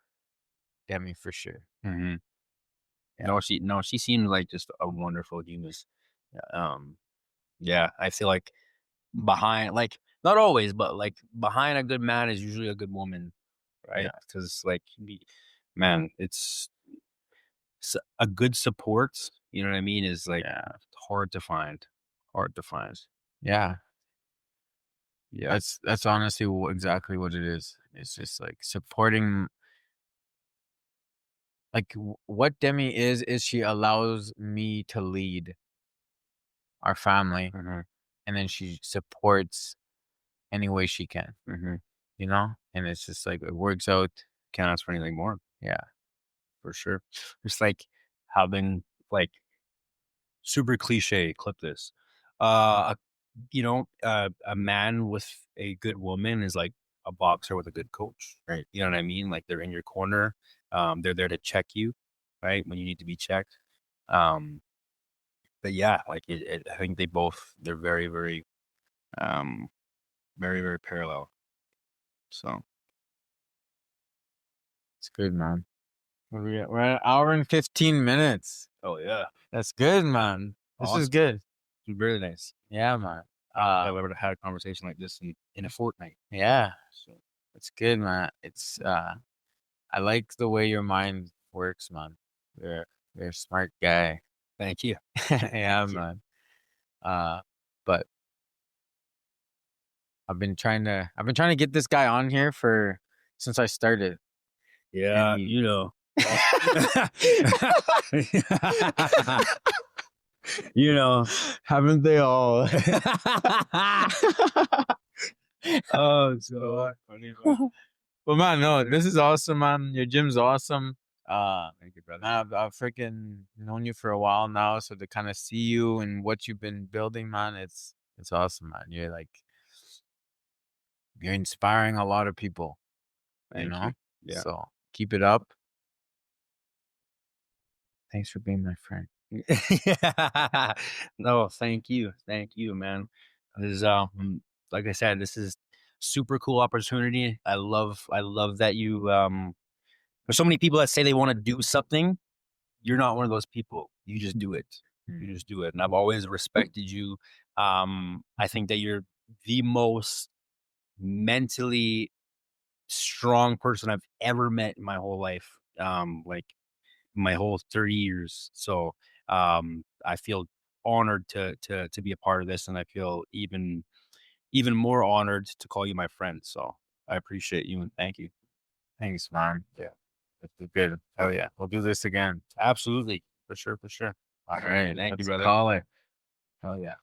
[SPEAKER 2] Demi for sure.
[SPEAKER 1] Hmm.
[SPEAKER 2] Yeah.
[SPEAKER 1] No, she seemed like just a wonderful human. Yeah, I feel like behind, like not always, but like behind a good man is usually a good woman, right?
[SPEAKER 2] Yeah.
[SPEAKER 1] Because like, man, a good support. You know what I mean? Is like
[SPEAKER 2] Yeah.
[SPEAKER 1] hard to find. Hard to find.
[SPEAKER 2] Yeah.
[SPEAKER 1] Yeah.
[SPEAKER 2] That's honestly exactly what it is. It's just like supporting like what Demi is she allows me to lead our family
[SPEAKER 1] Hmm.
[SPEAKER 2] and then she supports any way she can,
[SPEAKER 1] Hmm.
[SPEAKER 2] and it's just like it works out.
[SPEAKER 1] Can't ask for anything more,
[SPEAKER 2] Yeah.
[SPEAKER 1] for sure. Just like having like super cliche. Clip this. A a man with a good woman is like a boxer with a good coach, right? You know what I mean? Like they're in your corner. They're there to check you, right? When you need to be checked. Um, but yeah, like I think they're very, very, very, very parallel. So
[SPEAKER 2] It's good, man. We're at an hour and 15 minutes.
[SPEAKER 1] oh yeah,
[SPEAKER 2] That's good, man. This is
[SPEAKER 1] awesome,
[SPEAKER 2] good.
[SPEAKER 1] really nice.
[SPEAKER 2] Yeah, man.
[SPEAKER 1] I've ever had a conversation like this in a fortnight.
[SPEAKER 2] Yeah,
[SPEAKER 1] So
[SPEAKER 2] it's good, man. It's I like the way your mind works, man. You're you're a smart guy.
[SPEAKER 1] thank you.
[SPEAKER 2] Yeah,
[SPEAKER 1] Thank you.
[SPEAKER 2] man. Uh, but I've been trying to get this guy on here for since I started. And
[SPEAKER 1] Yeah,
[SPEAKER 2] he
[SPEAKER 1] you know. You know,
[SPEAKER 2] haven't they all?
[SPEAKER 1] oh, so funny.
[SPEAKER 2] But man, no, this is awesome, man. Your gym's awesome.
[SPEAKER 1] Thank you, brother.
[SPEAKER 2] I've freaking known you for a while now, so to kind of see you and what you've been building, man, it's awesome, man. You're inspiring a lot of people, you
[SPEAKER 1] Thank
[SPEAKER 2] know?
[SPEAKER 1] you. Yeah.
[SPEAKER 2] So keep it up. Thanks for being my friend.
[SPEAKER 1] No, thank you, man. This is like I said, this is super cool opportunity. I love that you there's so many people that say they want to do something. You're not one of those people. You just do it. You just do it. And I've always respected you. I think that you're the most mentally strong person I've ever met in my whole life. Like my whole 30 years. So I feel honored to be a part of this, and I feel even more honored to call you my friend. So I appreciate you and thank you.
[SPEAKER 2] Thanks, man. Yeah. That's good. Oh yeah. We'll do this again.
[SPEAKER 1] Absolutely. For sure, for sure.
[SPEAKER 2] All right.
[SPEAKER 1] Thank you,
[SPEAKER 2] Let's
[SPEAKER 1] brother.
[SPEAKER 2] call it.
[SPEAKER 1] Oh yeah.